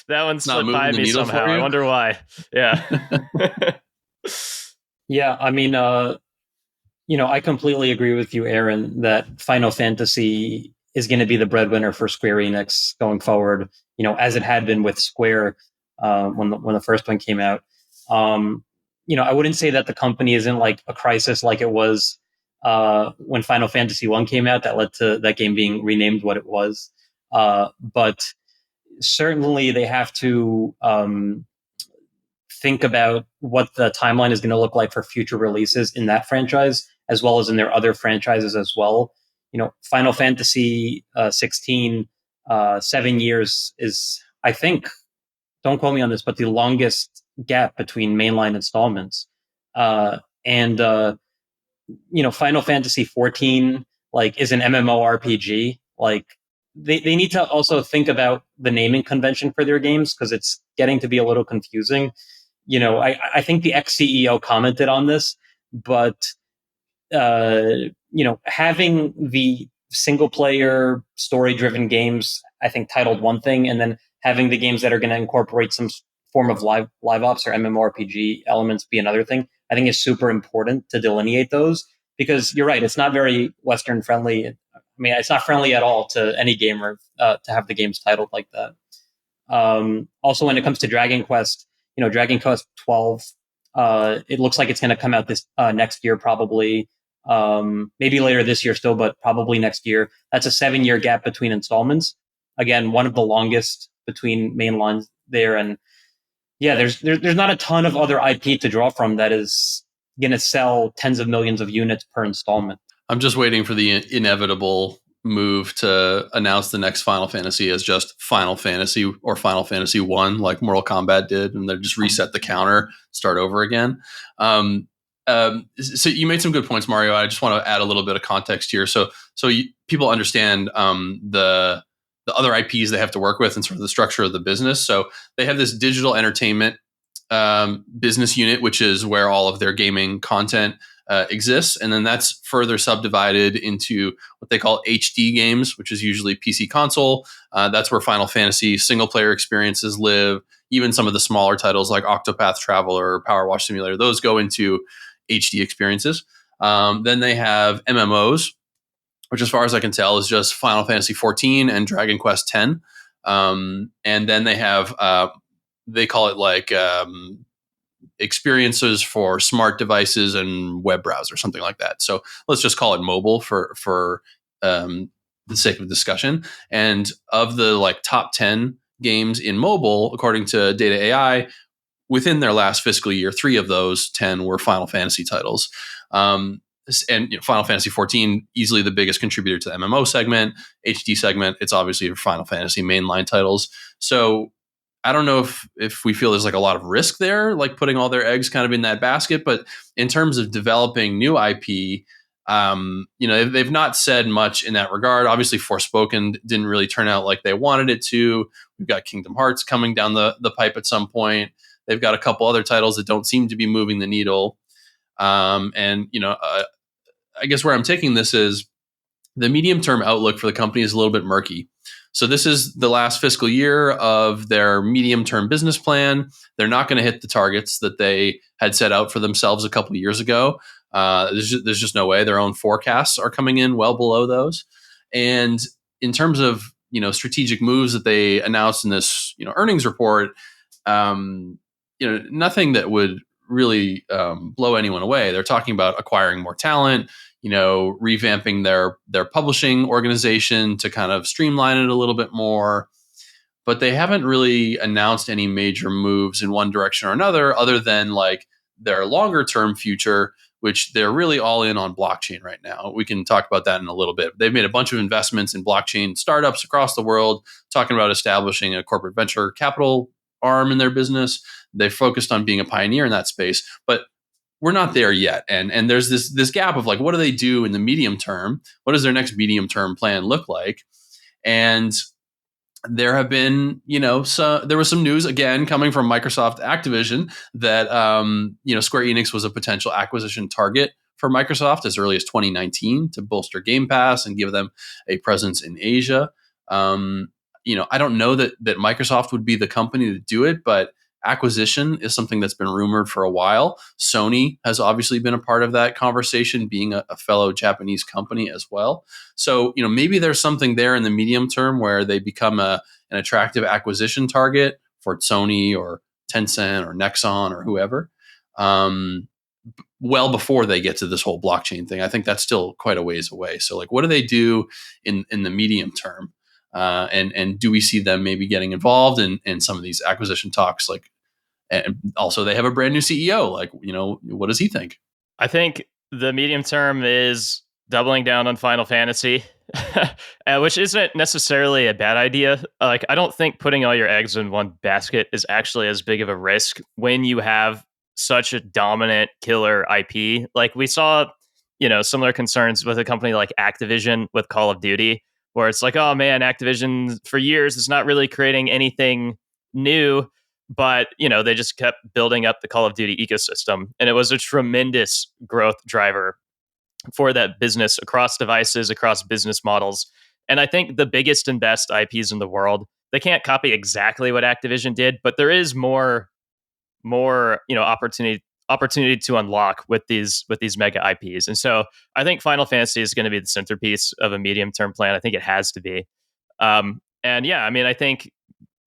that one slipped by me somehow. I wonder why. Yeah. Yeah, I mean, I completely agree with you, Aaron, that Final Fantasy is going to be the breadwinner for Square Enix going forward, as it had been with Square when the first one came out. I wouldn't say that the company is in like a crisis like it was when Final Fantasy 1 came out, that led to that game being renamed what it was. But certainly they have to think about what the timeline is going to look like for future releases in that franchise, as well as in their other franchises as well. Final Fantasy 16, 7 years is, I think, don't quote me on this, but the longest gap between mainline installments. And Final Fantasy 14 is an MMORPG. They need to also think about the naming convention for their games, because it's getting to be a little confusing. I think the ex-CEO commented on this, but having the single player story driven games, I think, titled one thing, and then having the games that are going to incorporate some form of live ops or MMORPG elements be another thing, I think is super important to delineate those, because you're right, it's not very Western friendly. I mean, it's not friendly at all to any gamer to have the games titled like that. Also, when it comes to Dragon Quest, Dragon Quest 12 It looks like it's going to come out this next year, probably. Maybe later this year still, but probably next year. That's a 7-year gap between installments. Again, one of the longest between main lines there. And yeah, there's not a ton of other IP to draw from that is going to sell tens of millions of units per installment. I'm just waiting for the inevitable move to announce the next Final Fantasy as just Final Fantasy or Final Fantasy 1, like Mortal Kombat did, and they just reset the counter, start over again. So you made some good points, Mario. I just want to add a little bit of context here, so people understand the other IPs they have to work with and sort of the structure of the business. So they have this digital entertainment business unit, which is where all of their gaming content exists. And then that's further subdivided into what they call HD games, which is usually PC console. That's where Final Fantasy single player experiences live. Even some of the smaller titles like Octopath Traveler or Power Wash Simulator, those go into HD experiences. Then they have MMOs, which as far as I can tell is just Final Fantasy 14 and Dragon Quest X. And then they have, they call it like experiences for smart devices and web browser, something like that. So let's just call it mobile for the sake of discussion. And of the like top 10 games in mobile, according to Data AI, within their last fiscal year, 3 of those 10 were Final Fantasy titles. And Final Fantasy 14, easily the biggest contributor to the MMO segment, HD segment. It's obviously Final Fantasy mainline titles. So I don't know if we feel there's like a lot of risk there, like putting all their eggs kind of in that basket. But in terms of developing new IP, they've not said much in that regard. Obviously, Forspoken didn't really turn out like they wanted it to. We've got Kingdom Hearts coming down the pipe at some point. They've got a couple other titles that don't seem to be moving the needle. I guess where I'm taking this is the medium-term outlook for the company is a little bit murky. So this is the last fiscal year of their medium-term business plan. They're not going to hit the targets that they had set out for themselves a couple of years ago. There's just no way. Their own forecasts are coming in well below those. And in terms of strategic moves that they announced in this earnings report, nothing that would really blow anyone away. They're talking about acquiring more talent, revamping their publishing organization to kind of streamline it a little bit more. But they haven't really announced any major moves in one direction or another, other than like their longer term future, which they're really all in on blockchain right now. We can talk about that in a little bit. They've made a bunch of investments in blockchain startups across the world, talking about establishing a corporate venture capital arm in their business. They've focused on being a pioneer in that space, but we're not there yet. And there's this gap of like, what do they do in the medium term? What does their next medium term plan look like? And there have been, there was some news again coming from Microsoft Activision that, Square Enix was a potential acquisition target for Microsoft as early as 2019 to bolster Game Pass and give them a presence in Asia. I don't know that Microsoft would be the company to do it, but acquisition is something that's been rumored for a while. Sony has obviously been a part of that conversation, being a fellow Japanese company as well. So, maybe there's something there in the medium term where they become an attractive acquisition target for Sony or Tencent or Nexon or whoever. Well before they get to this whole blockchain thing. I think that's still quite a ways away. So, like, what do they do in the medium term? And do we see them maybe getting involved in some of these acquisition talks? Like, and also they have a brand new CEO. Like, what does he think? I think the medium term is doubling down on Final Fantasy, which isn't necessarily a bad idea. Like, I don't think putting all your eggs in one basket is actually as big of a risk when you have such a dominant killer IP. Like, we saw, similar concerns with a company like Activision with Call of Duty, where it's like, oh man, Activision for years is not really creating anything new, but they just kept building up the Call of Duty ecosystem, and it was a tremendous growth driver for that business across devices, across business models. And I think the biggest and best IPs in the world, they can't copy exactly what Activision did, but there is more opportunity to unlock with these mega IPs. And so I think Final Fantasy is going to be the centerpiece of a medium term plan. I think it has to be. I think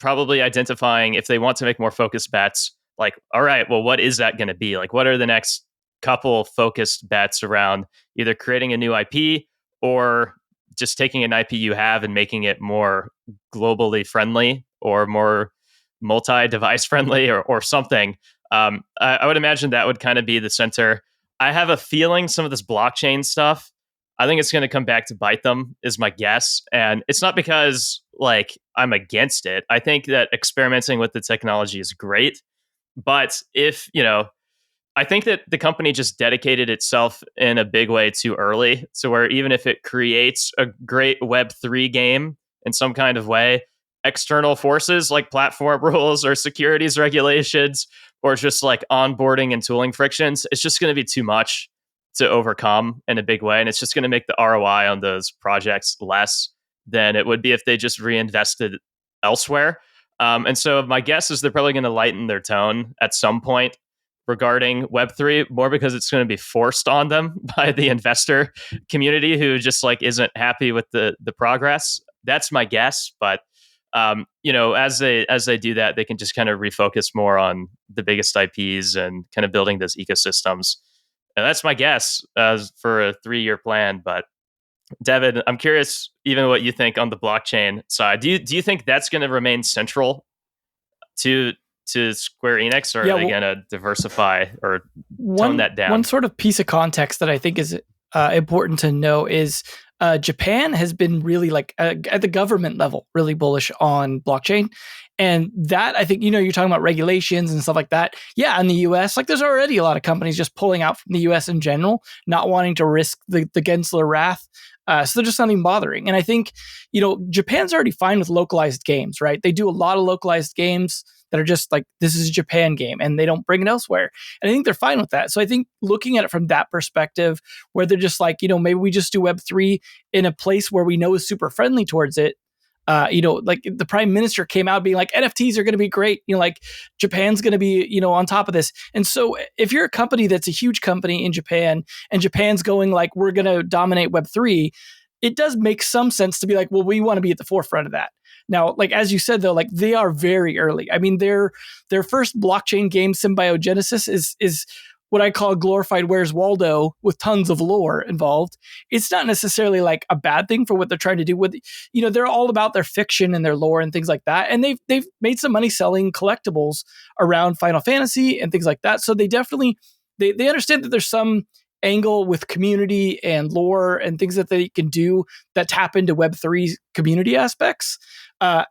probably identifying if they want to make more focused bets like, all right, well, what is that going to be? Like, what are the next couple focused bets around either creating a new IP or just taking an IP you have and making it more globally friendly or more multi-device friendly or something. I would imagine that would kind of be the center. I have a feeling some of this blockchain stuff, I think it's going to come back to bite them, is my guess. And it's not because like I'm against it. I think that experimenting with the technology is great. But if, I think that the company just dedicated itself in a big way too early. So where even if it creates a great Web3 game in some kind of way, external forces like platform rules or securities regulations or just like onboarding and tooling frictions, it's just going to be too much to overcome in a big way. And it's just going to make the ROI on those projects less than it would be if they just reinvested elsewhere. And so my guess is they're probably going to lighten their tone at some point regarding Web3, more because it's going to be forced on them by the investor community who just like isn't happy with the progress. That's my guess. But as they do that, they can just kind of refocus more on the biggest IPs and kind of building those ecosystems. And that's my guess for a 3-year plan. But Devin, I'm curious even what you think on the blockchain side. Do you think that's going to remain central to Square Enix, or are they going to diversify or tone that down? One sort of piece of context that I think is important to know is Japan has been really like at the government level, really bullish on blockchain. And that, I think, you're talking about regulations and stuff like that. Yeah, in the US, like there's already a lot of companies just pulling out from the US in general, not wanting to risk the Gensler wrath. So they're just not even bothering. And I think, Japan's already fine with localized games, right? They do a lot of localized games that are just like, this is a Japan game and they don't bring it elsewhere. And I think they're fine with that. So I think looking at it from that perspective, where they're just like, maybe we just do Web3 in a place where we know is super friendly towards it. Like the prime minister came out being like, NFTs are going to be great. Like Japan's going to be, on top of this. And so if you're a company that's a huge company in Japan and Japan's going like, we're going to dominate Web3, it does make some sense to be like, well, we want to be at the forefront of that. Now, like, as you said, though, like they are very early. I mean, their first blockchain game, Symbiogenesis, is what I call glorified Where's Waldo with tons of lore involved. It's not necessarily like a bad thing for what they're trying to do with, they're all about their fiction and their lore and things like that. And they've made some money selling collectibles around Final Fantasy and things like that. So they definitely, they understand that there's some angle with community and lore and things that they can do that tap into Web3 community aspects.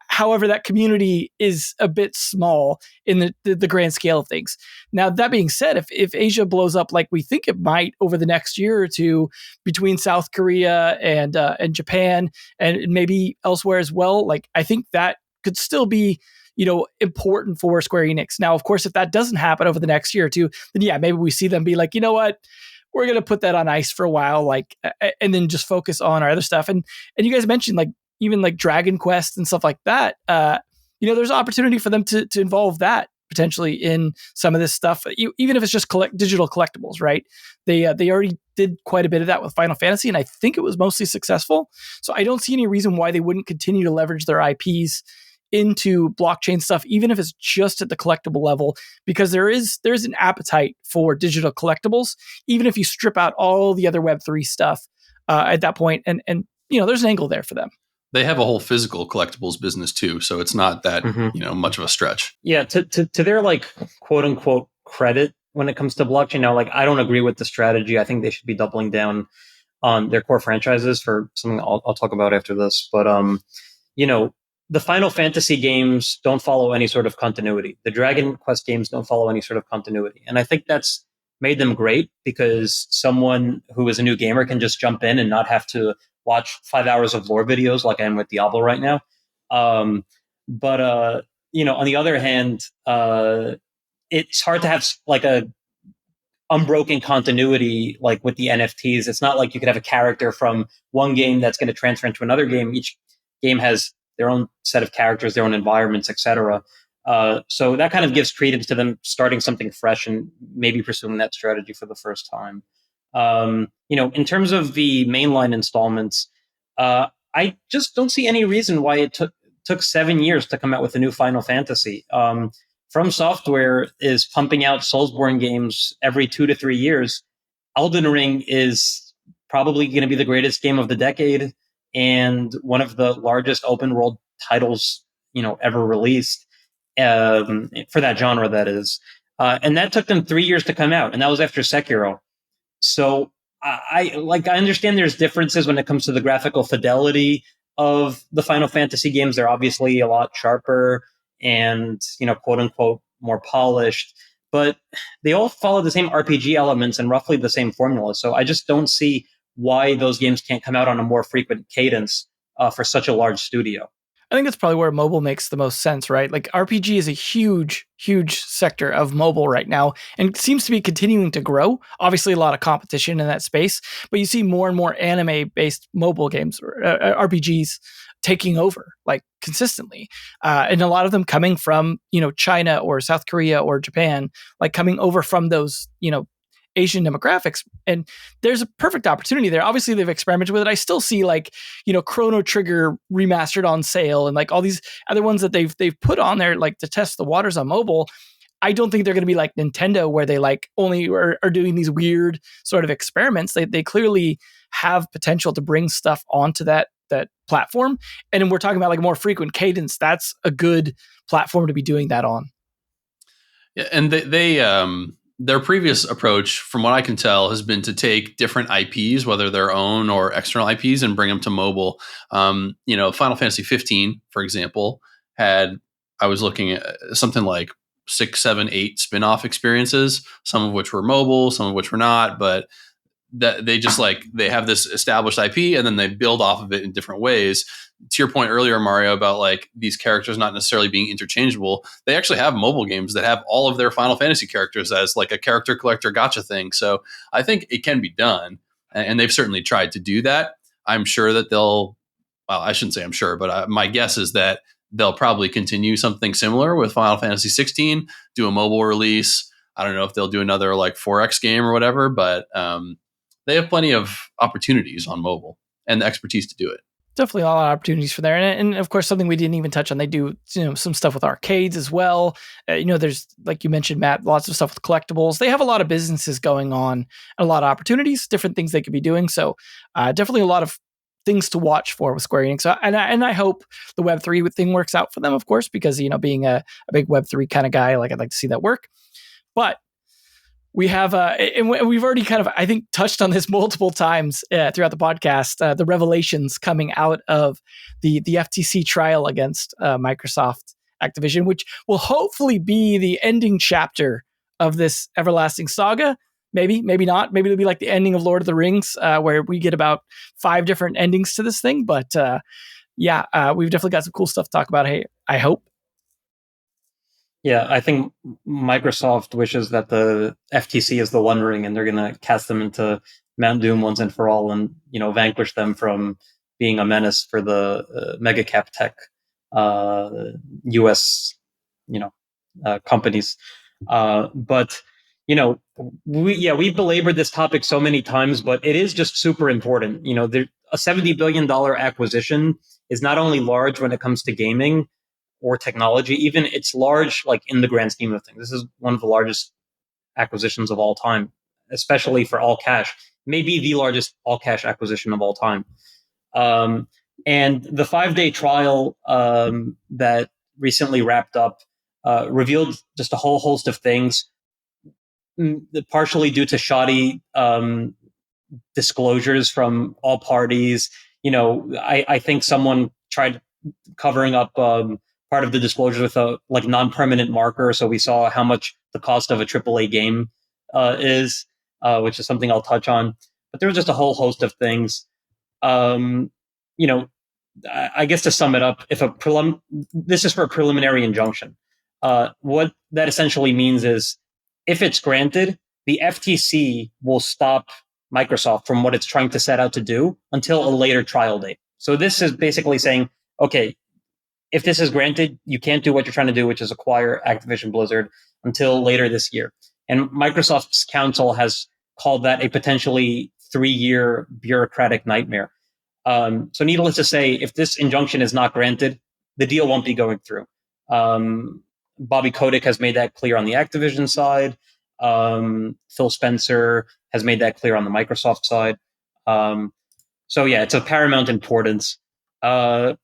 However, that community is a bit small in the grand scale of things. Now, that being said, if Asia blows up like we think it might over the next year or two between South Korea and Japan and maybe elsewhere as well, like I think that could still be important for Square Enix. Now, of course, if that doesn't happen over the next year or two, then yeah, maybe we see them be like, you know what? We're going to put that on ice for a while, like, and then just focus on our other stuff. And you guys mentioned like even like Dragon Quest and stuff like that. There's opportunity for them to involve that potentially in some of this stuff, even if it's just digital collectibles, right? They already did quite a bit of that with Final Fantasy, and I think it was mostly successful. So I don't see any reason why they wouldn't continue to leverage their IPs into blockchain stuff, even if it's just at the collectible level, because there is an appetite for digital collectibles, even if you strip out all the other Web3 stuff at that point. And there's an angle there for them. They have a whole physical collectibles business too, so it's not that much of a stretch. Yeah, to their like quote unquote credit when it comes to blockchain now, like I don't agree with the strategy. I think they should be doubling down on their core franchises for something I'll talk about after this. But the Final Fantasy games don't follow any sort of continuity. The Dragon Quest games don't follow any sort of continuity. And I think that's made them great because someone who is a new gamer can just jump in and not have to watch 5 hours of lore videos like I am with Diablo right now. But on the other hand, it's hard to have like a unbroken continuity like with the NFTs. It's not like you could have a character from one game that's going to transfer into another game. Each game has their own set of characters, their own environments, etc. So that kind of gives credence to them starting something fresh and maybe pursuing that strategy for the first time. In terms of the mainline installments, I just don't see any reason why it took 7 years to come out with a new Final Fantasy. From Software is pumping out Soulsborne games every 2 to 3 years. Elden Ring is probably going to be the greatest game of the decade and one of the largest open world titles, ever released, for that genre, that is. And that took them 3 years to come out, and that was after Sekiro. So I understand there's differences when it comes to the graphical fidelity of the Final Fantasy games. They're obviously a lot sharper and, quote unquote, more polished, but they all follow the same RPG elements and roughly the same formula. So I just don't see why those games can't come out on a more frequent cadence for such a large studio. I think that's probably where mobile makes the most sense, right? Like RPG is a huge, huge sector of mobile right now and seems to be continuing to grow. Obviously, a lot of competition in that space, but you see more and more anime-based mobile games or RPGs taking over like consistently. And a lot of them coming from, China or South Korea or Japan, like coming over from those, Asian demographics. And there's a perfect opportunity there. Obviously, they've experimented with it. I still see like, Chrono Trigger remastered on sale and like all these other ones that they've put on there like to test the waters on mobile. I don't think they're going to be like Nintendo where they like only are doing these weird sort of experiments. They clearly have potential to bring stuff onto that platform. And we're talking about like a more frequent cadence. That's a good platform to be doing that on. Yeah, and their previous approach, from what I can tell, has been to take different IPs, whether their own or external IPs, and bring them to mobile. Final Fantasy 15, for example, I was looking at something like 6, 7, 8 spin-off experiences, some of which were mobile, some of which were not, but that they have this established IP and then they build off of it in different ways. To your point earlier, Mario, about like these characters not necessarily being interchangeable, they actually have mobile games that have all of their Final Fantasy characters as like a character collector gotcha thing. So I think it can be done, and they've certainly tried to do that. I'm sure that I shouldn't say I'm sure, but my guess is that they'll probably continue something similar with Final Fantasy 16, do a mobile release. I don't know if they'll do another like 4X game or whatever, but they have plenty of opportunities on mobile and the expertise to do it. Definitely a lot of opportunities for there. And of course, something we didn't even touch on, they do some stuff with arcades as well. There's, like you mentioned, Matt, lots of stuff with collectibles. They have a lot of businesses going on and a lot of opportunities, different things they could be doing. So definitely a lot of things to watch for with Square Enix. So, and I hope the Web3 thing works out for them, of course, because, being a big Web3 kind of guy, like I'd like to see that work. But we have, and we've already kind of, I think, touched on this multiple times throughout the podcast, the revelations coming out of the FTC trial against Microsoft Activision, which will hopefully be the ending chapter of this everlasting saga. Maybe not. Maybe it'll be like the ending of Lord of the Rings, where we get about 5 different endings to this thing. But we've definitely got some cool stuff to talk about. Hey, I hope. Yeah, I think Microsoft wishes that the FTC is the One Ring, and they're going to cast them into Mount Doom once and for all, and vanquish them from being a menace for the mega cap tech U.S. companies. But we belabored this topic so many times, but it is just super important. A $70 billion acquisition is not only large when it comes to gaming or technology, even it's large like in the grand scheme of things. This is one of the largest acquisitions of all time, especially for all cash. Maybe the largest all cash acquisition of all time. And the 5-day trial that recently wrapped up revealed just a whole host of things, partially due to shoddy disclosures from all parties. I think someone tried covering up part of the disclosures with a non-permanent marker, so we saw how much the cost of a AAA game is, which is something I'll touch on. But there was just a whole host of things. I guess to sum it up, this is for a preliminary injunction. What that essentially means is, if it's granted, the FTC will stop Microsoft from what it's trying to set out to do until a later trial date. So this is basically saying, okay, if this is granted, you can't do what you're trying to do, which is acquire Activision Blizzard, until later this year. And Microsoft's counsel has called that a potentially 3-year bureaucratic nightmare. So needless to say, if this injunction is not granted, the deal won't be going through. Bobby Kotick has made that clear on the Activision side. Phil Spencer has made that clear on the Microsoft side. So yeah, it's of paramount importance. If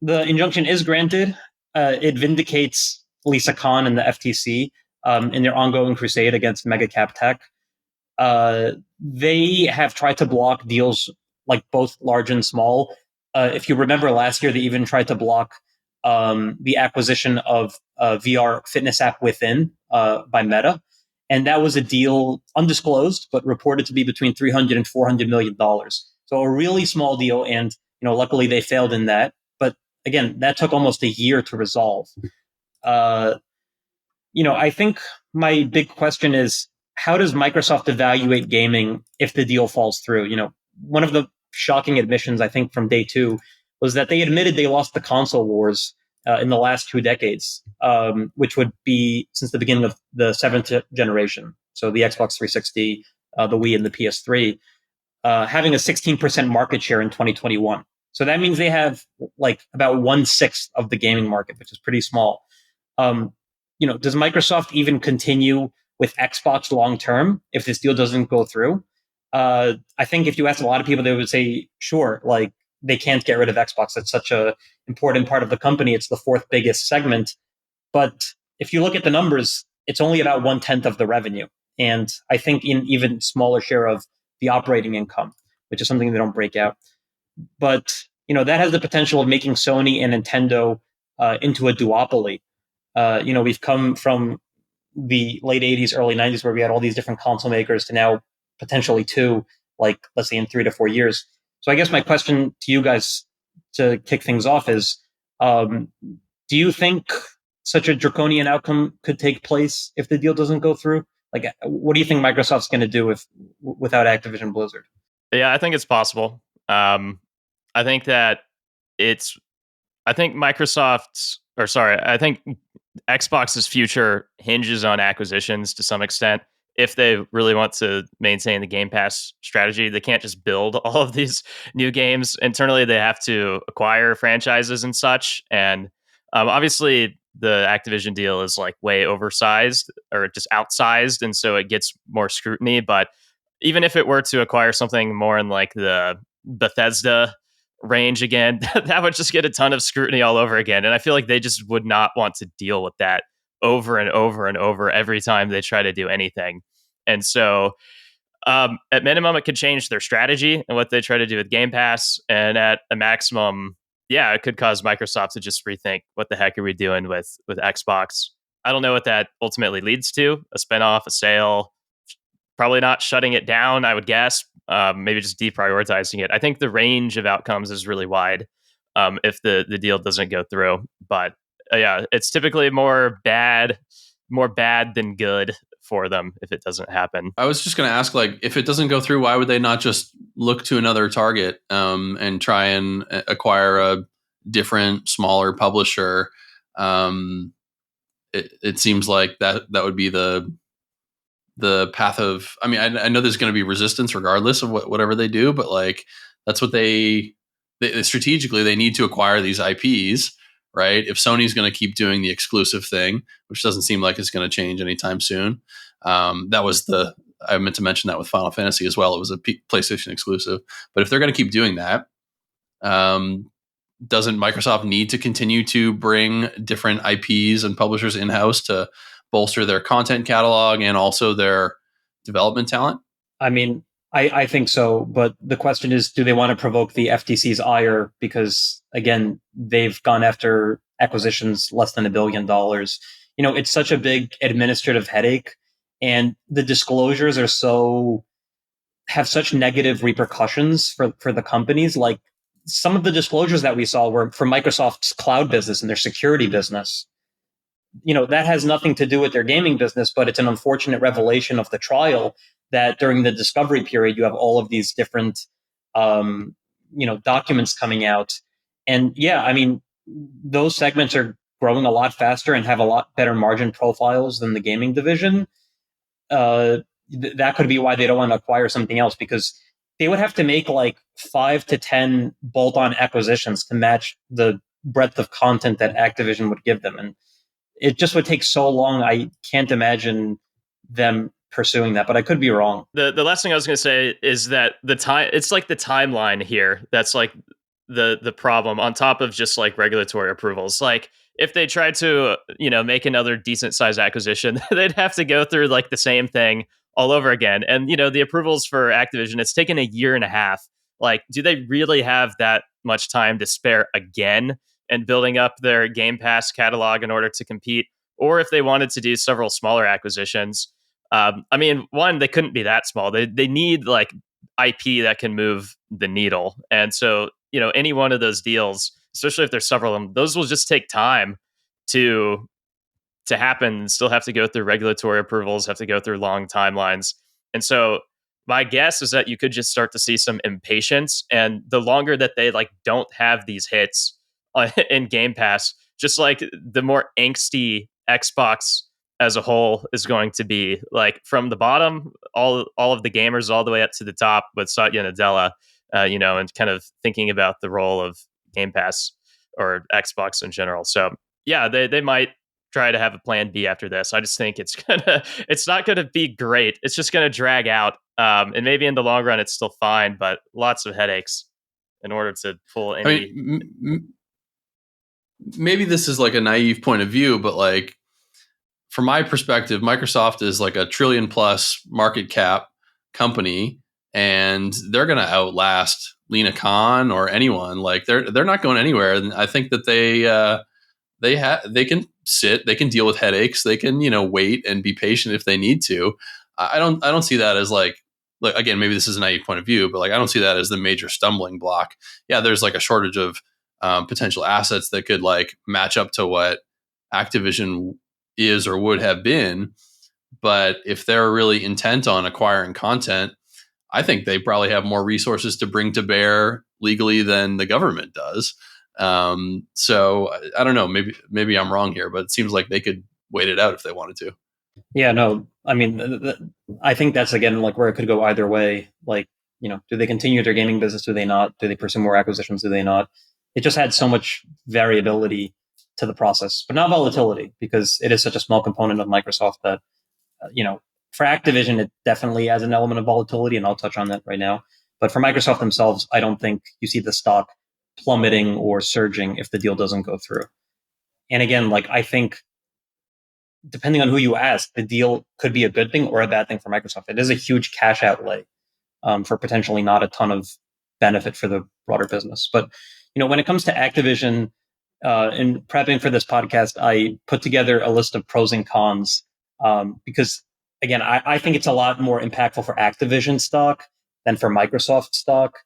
the injunction is granted, it vindicates Lisa Khan and the FTC in their ongoing crusade against mega cap tech. They have tried to block deals like both large and small. If you remember last year, they even tried to block the acquisition of a VR fitness app Within by Meta. And that was a deal undisclosed, but reported to be between $300 and $400 million. So a really small deal. And, luckily they failed in that. But again, that took almost a year to resolve. I think my big question is, how does Microsoft evaluate gaming if the deal falls through? One of the shocking admissions, I think, from day two was that they admitted they lost the console wars in the last 2 decades, which would be since the beginning of the seventh generation. So the Xbox 360, the Wii, and the PS3, having a 16% market share in 2021. So that means they have like about 1/6 of the gaming market, which is pretty small. Does Microsoft even continue with Xbox long term if this deal doesn't go through? I think if you ask a lot of people, they would say, sure, like they can't get rid of Xbox. It's such an important part of the company. It's the 4th biggest segment. But if you look at the numbers, it's only about 1/10 of the revenue. And I think in even smaller share of the operating income, which is something they don't break out. But, that has the potential of making Sony and Nintendo into a duopoly. We've come from the late 80s, early 90s, where we had all these different console makers to now potentially 2, like, let's say in 3 to 4 years. So I guess my question to you guys to kick things off is, do you think such a draconian outcome could take place if the deal doesn't go through? Like, what do you think Microsoft's going to do without Activision Blizzard? Yeah, I think it's possible. I think Xbox's future hinges on acquisitions to some extent. If they really want to maintain the Game Pass strategy, they can't just build all of these new games internally. They have to acquire franchises and such. And obviously, the Activision deal is like way oversized or just outsized, and so it gets more scrutiny. But even if it were to acquire something more in like the Bethesda range again, that would just get a ton of scrutiny all over again. And I feel like they just would not want to deal with that over and over and over every time they try to do anything. And so at minimum, it could change their strategy and what they try to do with Game Pass. And at a maximum, yeah, it could cause Microsoft to just rethink what the heck are we doing with Xbox. I don't know what that ultimately leads to, a spinoff, a sale, probably not shutting it down, I would guess. Maybe just deprioritizing it. I think the range of outcomes is really wide if the deal doesn't go through. But yeah, it's typically more bad than good for them if it doesn't happen. I was just going to ask, like, if it doesn't go through, why would they not just look to another target and try and acquire a different, smaller publisher? It seems like that would be the path of. I mean, I know there's going to be resistance regardless of whatever they do, but like that's what they strategically they need to acquire these IPs. Right. If Sony's going to keep doing the exclusive thing, which doesn't seem like it's going to change anytime soon. That was I meant to mention that with Final Fantasy as well. It was a PlayStation exclusive. But if they're going to keep doing that, doesn't Microsoft need to continue to bring different IPs and publishers in-house to bolster their content catalog and also their development talent? I mean, I think so, but the question is, do they want to provoke the FTC's ire? Because again, they've gone after acquisitions less than $1 billion. It's such a big administrative headache, and the disclosures have such negative repercussions for the companies. Like some of the disclosures that we saw were for Microsoft's cloud business and their security business. That has nothing to do with their gaming business, but it's an unfortunate revelation of the trial that during the discovery period, you have all of these different, documents coming out. And yeah, I mean, those segments are growing a lot faster and have a lot better margin profiles than the gaming division. That could be why they don't want to acquire something else, because they would have to make like 5 to 10 bolt-on acquisitions to match the breadth of content that Activision would give them. And it just would take so long. I can't imagine them pursuing that, but I could be wrong. The last thing I was going to say is that it's like the timeline here that's like the problem, on top of just like regulatory approvals. Like if they tried to, make another decent size acquisition, they'd have to go through like the same thing all over again. And, the approvals for Activision, it's taken a year and a half. Like, do they really have that much time to spare again and building up their Game Pass catalog in order to compete? Or if they wanted to do several smaller acquisitions, one, they couldn't be that small. They need like IP that can move the needle. And so, any one of those deals, especially if there's several of them, those will just take time to happen and still have to go through regulatory approvals, have to go through long timelines. And so my guess is that you could just start to see some impatience, and the longer that they like don't have these hits in Game Pass, just like the more angsty Xbox as a whole is going to be. Like from the bottom, all of the gamers all the way up to the top with Satya Nadella, and kind of thinking about the role of Game Pass or Xbox in general. So yeah, they might try to have a plan B after this. I just think it's not gonna be great. It's just gonna drag out. And maybe in the long run it's still fine, but lots of headaches in order to pull any. Maybe this is like a naive point of view, but like from my perspective, Microsoft is like a $1 trillion+ market cap company, and they're going to outlast Lena Khan or anyone. Like they're not going anywhere. And I think that they can sit, they can deal with headaches, they can wait and be patient if they need to. I don't see that as like again, maybe this is a naive point of view, but like I don't see that as the major stumbling block. Yeah, there's like a shortage of potential assets that could like match up to what Activision is or would have been. But if they're really intent on acquiring content, I think they probably have more resources to bring to bear legally than the government does. So I don't know, maybe I'm wrong here, but it seems like they could wait it out if they wanted to. Yeah, no, I mean, I think that's again like where it could go either way. Like, do they continue their gaming business? Do they not? Do they pursue more acquisitions? Do they not? It just had so much variability to the process, but not volatility, because it is such a small component of Microsoft that, for Activision, it definitely has an element of volatility, and I'll touch on that right now. But for Microsoft themselves, I don't think you see the stock plummeting or surging if the deal doesn't go through. And again, like I think, depending on who you ask, the deal could be a good thing or a bad thing for Microsoft. It is a huge cash outlay for potentially not a ton of benefit for the broader business. But when it comes to Activision, in prepping for this podcast, I put together a list of pros and cons because, again, I think it's a lot more impactful for Activision stock than for Microsoft stock.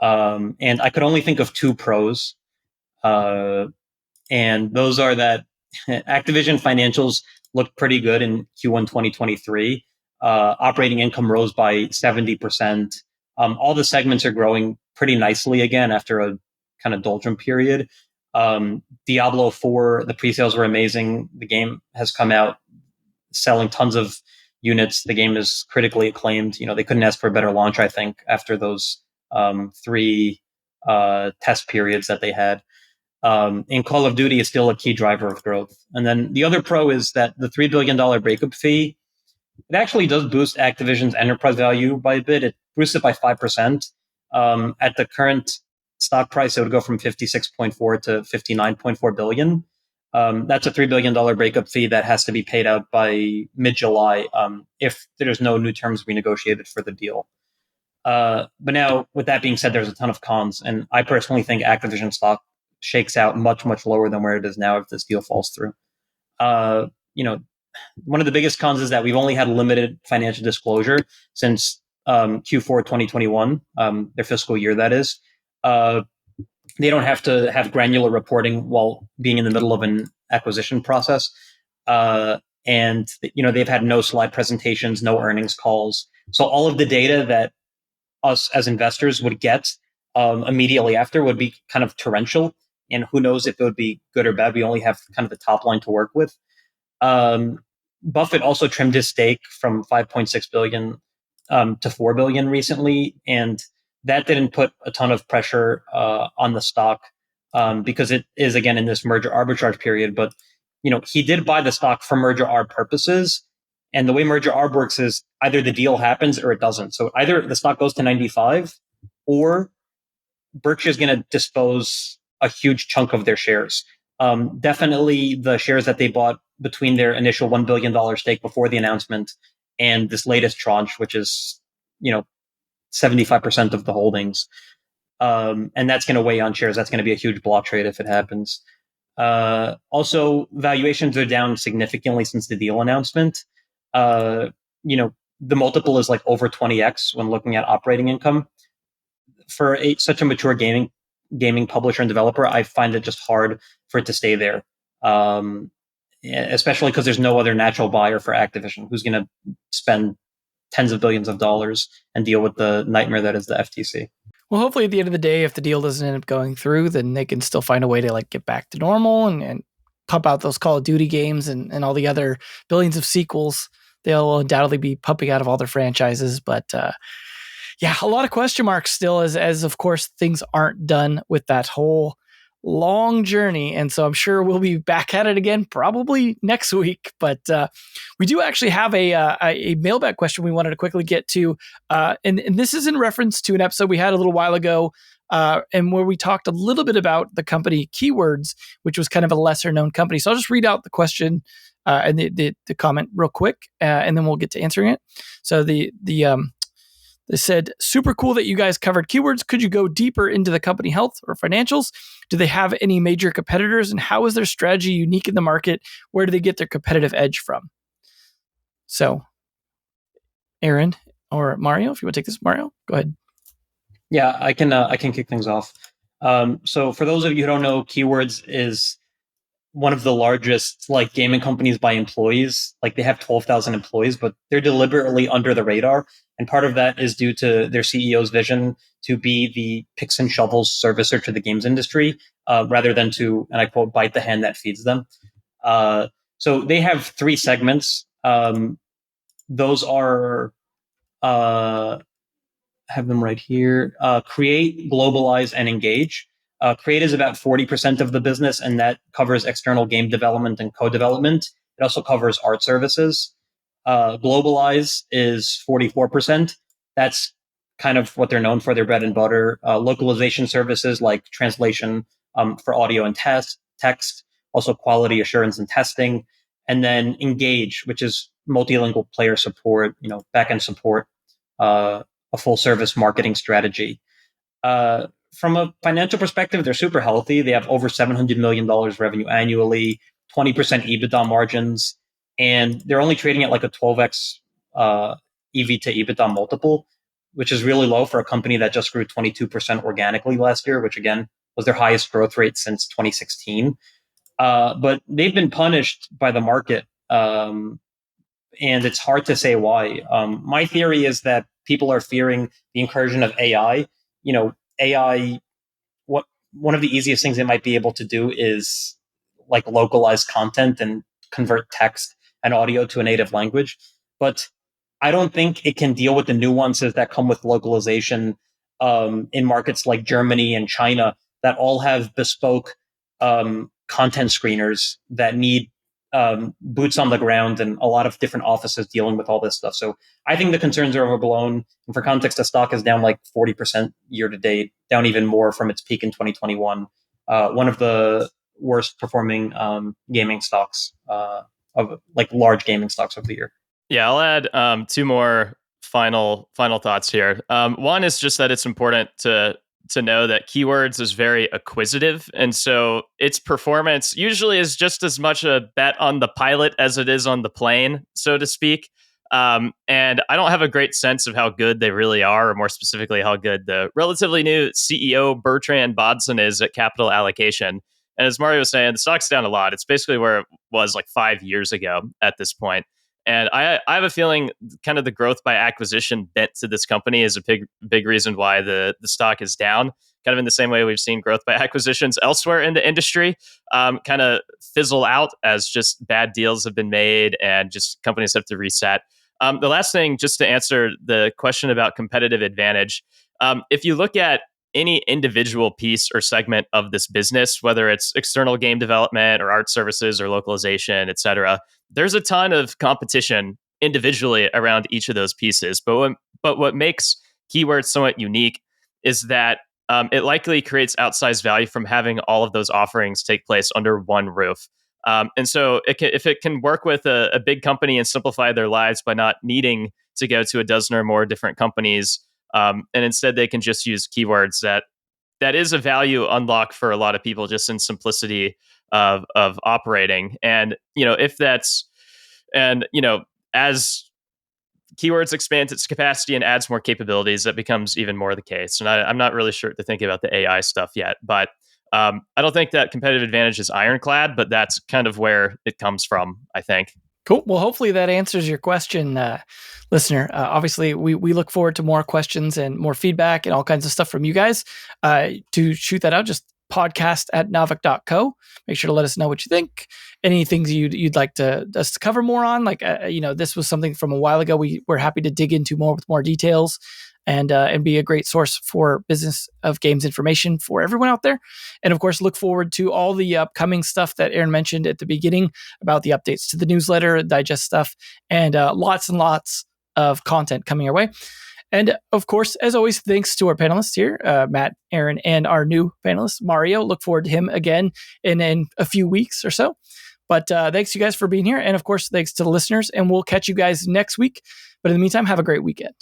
And I could only think of two pros. And those are that Activision financials looked pretty good in Q1 2023. Operating income rose by 70%. All the segments are growing pretty nicely again after a kind of doldrum period. Diablo 4, the pre-sales were amazing. The game has come out selling tons of units. The game is critically acclaimed. They couldn't ask for a better launch, I think, after those 3 test periods that they had. And Call of Duty is still a key driver of growth. And then the other pro is that the $3 billion breakup fee, it actually does boost Activision's enterprise value by a bit. It boosts it by 5%. At the current stock price, it would go from 56.4 to 59.4 billion. That's a $3 billion breakup fee that has to be paid out by mid-July if there's no new terms renegotiated for the deal. But now, with that being said, there's a ton of cons. And I personally think Activision stock shakes out much, much lower than where it is now if this deal falls through. One of the biggest cons is that we've only had limited financial disclosure since Q4 2021, their fiscal year, that is. They don't have to have granular reporting while being in the middle of an acquisition process. And they've had no slide presentations, no earnings calls. So all of the data that us as investors would get immediately after would be kind of torrential. And who knows if it would be good or bad. We only have kind of the top line to work with. Buffett also trimmed his stake from 5.6 billion to 4 billion recently. And that didn't put a ton of pressure on the stock. because it is, again, in this merger arbitrage period. But, he did buy the stock for merger arb purposes. And the way merger arb works is either the deal happens or it doesn't. So either the stock goes to 95 or Berkshire is going to dispose a huge chunk of their shares. Definitely the shares that they bought between their initial $1 billion stake before the announcement and this latest tranche, which is, 75% of the holdings. And that's going to weigh on shares. That's going to be a huge block trade if it happens. Also, valuations are down significantly since the deal announcement. The multiple is like over 20x when looking at operating income. For such a mature gaming publisher and developer, I find it just hard for it to stay there. Especially because there's no other natural buyer for Activision who's going to spend tens of billions of dollars and deal with the nightmare that is the FTC. Well, hopefully at the end of the day, if the deal doesn't end up going through, then they can still find a way to like get back to normal and pump out those Call of Duty games and all the other billions of sequels they'll undoubtedly be pumping out of all their franchises. But yeah, a lot of question marks still as of course things aren't done with that whole long journey. And so I'm sure we'll be back at it again probably next week. But we do actually have a mailbag question we wanted to quickly get to. And this is in reference to an episode we had a little while ago and where we talked a little bit about the company Keywords, which was kind of a lesser known company. So I'll just read out the question and the comment real quick, and then we'll get to answering it. So they said, super cool that you guys covered Keywords. Could you go deeper into the company health or financials? Do they have any major competitors, and how is their strategy unique in the market? Where do they get their competitive edge from? So, Aaron or Mario, if you want to take this, Mario, go ahead. Yeah, I can kick things off. So for those of you who don't know, Keywords is one of the largest like gaming companies by employees. Like they have 12,000 employees, but they're deliberately under the radar. And part of that is due to their CEO's vision to be the picks and shovels servicer to the games industry, rather than to, and I quote, bite the hand that feeds them. So they have three segments. Those are, have them right here. Create, globalize, and engage. Create is about 40% of the business, and that covers external game development and co-development. It also covers art services. Globalize is 44%. That's kind of what they're known for, their bread and butter. Localization services like translation for audio and text, also quality assurance and testing. And then Engage, which is multilingual player support, back-end support, a full service marketing strategy. From a financial perspective, they're super healthy. They have over $700 million revenue annually, 20% EBITDA margins, and they're only trading at like a 12x EV to EBITDA multiple, which is really low for a company that just grew 22% organically last year, which again was their highest growth rate since 2016. But they've been punished by the market, and it's hard to say why. My theory is that people are fearing the incursion of AI. AI, one of the easiest things it might be able to do is like localize content and convert text and audio to a native language. But I don't think it can deal with the nuances that come with localization in markets like Germany and China that all have bespoke content screeners that need boots on the ground and a lot of different offices dealing with all this stuff. So I think the concerns are overblown. And for context, the stock is down like 40% year to date, down even more from its peak in 2021. One of the worst performing gaming stocks of like large gaming stocks of the year. Yeah, I'll add two more final thoughts here. One is just that it's important to know that Keywords is very acquisitive. And so its performance usually is just as much a bet on the pilot as it is on the plane, so to speak. And I don't have a great sense of how good they really are, or more specifically, how good the relatively new CEO Bertrand Bodson is at capital allocation. And as Mario was saying, the stock's down a lot. It's basically where it was like 5 years ago at this point. And I have a feeling kind of the growth by acquisition bent to this company is a big reason why the stock is down, kind of in the same way we've seen growth by acquisitions elsewhere in the industry kind of fizzle out as just bad deals have been made and just companies have to reset. The last thing, just to answer the question about competitive advantage, if you look at any individual piece or segment of this business, whether it's external game development or art services or localization, et cetera, there's a ton of competition individually around each of those pieces. But what makes Keywords somewhat unique is that it likely creates outsized value from having all of those offerings take place under one roof. And so if it can work with a big company and simplify their lives by not needing to go to a dozen or more different companies, and instead they can just use Keywords, that is a value unlock for a lot of people just in simplicity of operating. And, as Keywords expands its capacity and adds more capabilities, that becomes even more the case. And I'm not really sure to think about the AI stuff yet, but I don't think that competitive advantage is ironclad, but that's kind of where it comes from, I think. Cool. Well, hopefully that answers your question, listener. Obviously, we look forward to more questions and more feedback and all kinds of stuff from you guys. To shoot that out, just podcast@navic.co. Make sure to let us know what you think. Any things you'd like us to cover more on, this was something from a while ago. We're happy to dig into more with more details and be a great source for business of games information for everyone out there. And of course, look forward to all the upcoming stuff that Aaron mentioned at the beginning about the updates to the newsletter, digest stuff, and lots and lots of content coming our way. And of course, as always, thanks to our panelists here, Matt, Aaron, and our new panelist, Mario. Look forward to him again in a few weeks or so. But thanks you guys for being here. And of course, thanks to the listeners. And we'll catch you guys next week. But in the meantime, have a great weekend.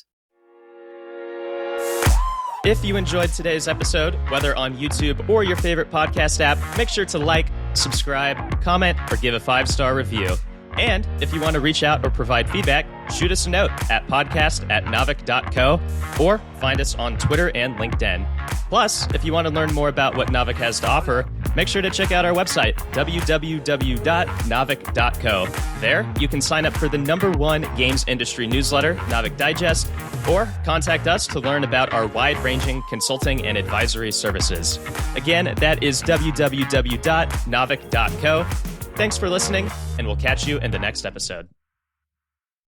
If you enjoyed today's episode, whether on YouTube or your favorite podcast app, make sure to like, subscribe, comment, or give a 5-star review. And if you want to reach out or provide feedback, shoot us a note at podcast@navic.co or find us on Twitter and LinkedIn. Plus, if you want to learn more about what Navic has to offer, make sure to check out our website, www.navic.co. There, you can sign up for the #1 games industry newsletter, Navic Digest, or contact us to learn about our wide-ranging consulting and advisory services. Again, that is www.navic.co. Thanks for listening, and we'll catch you in the next episode.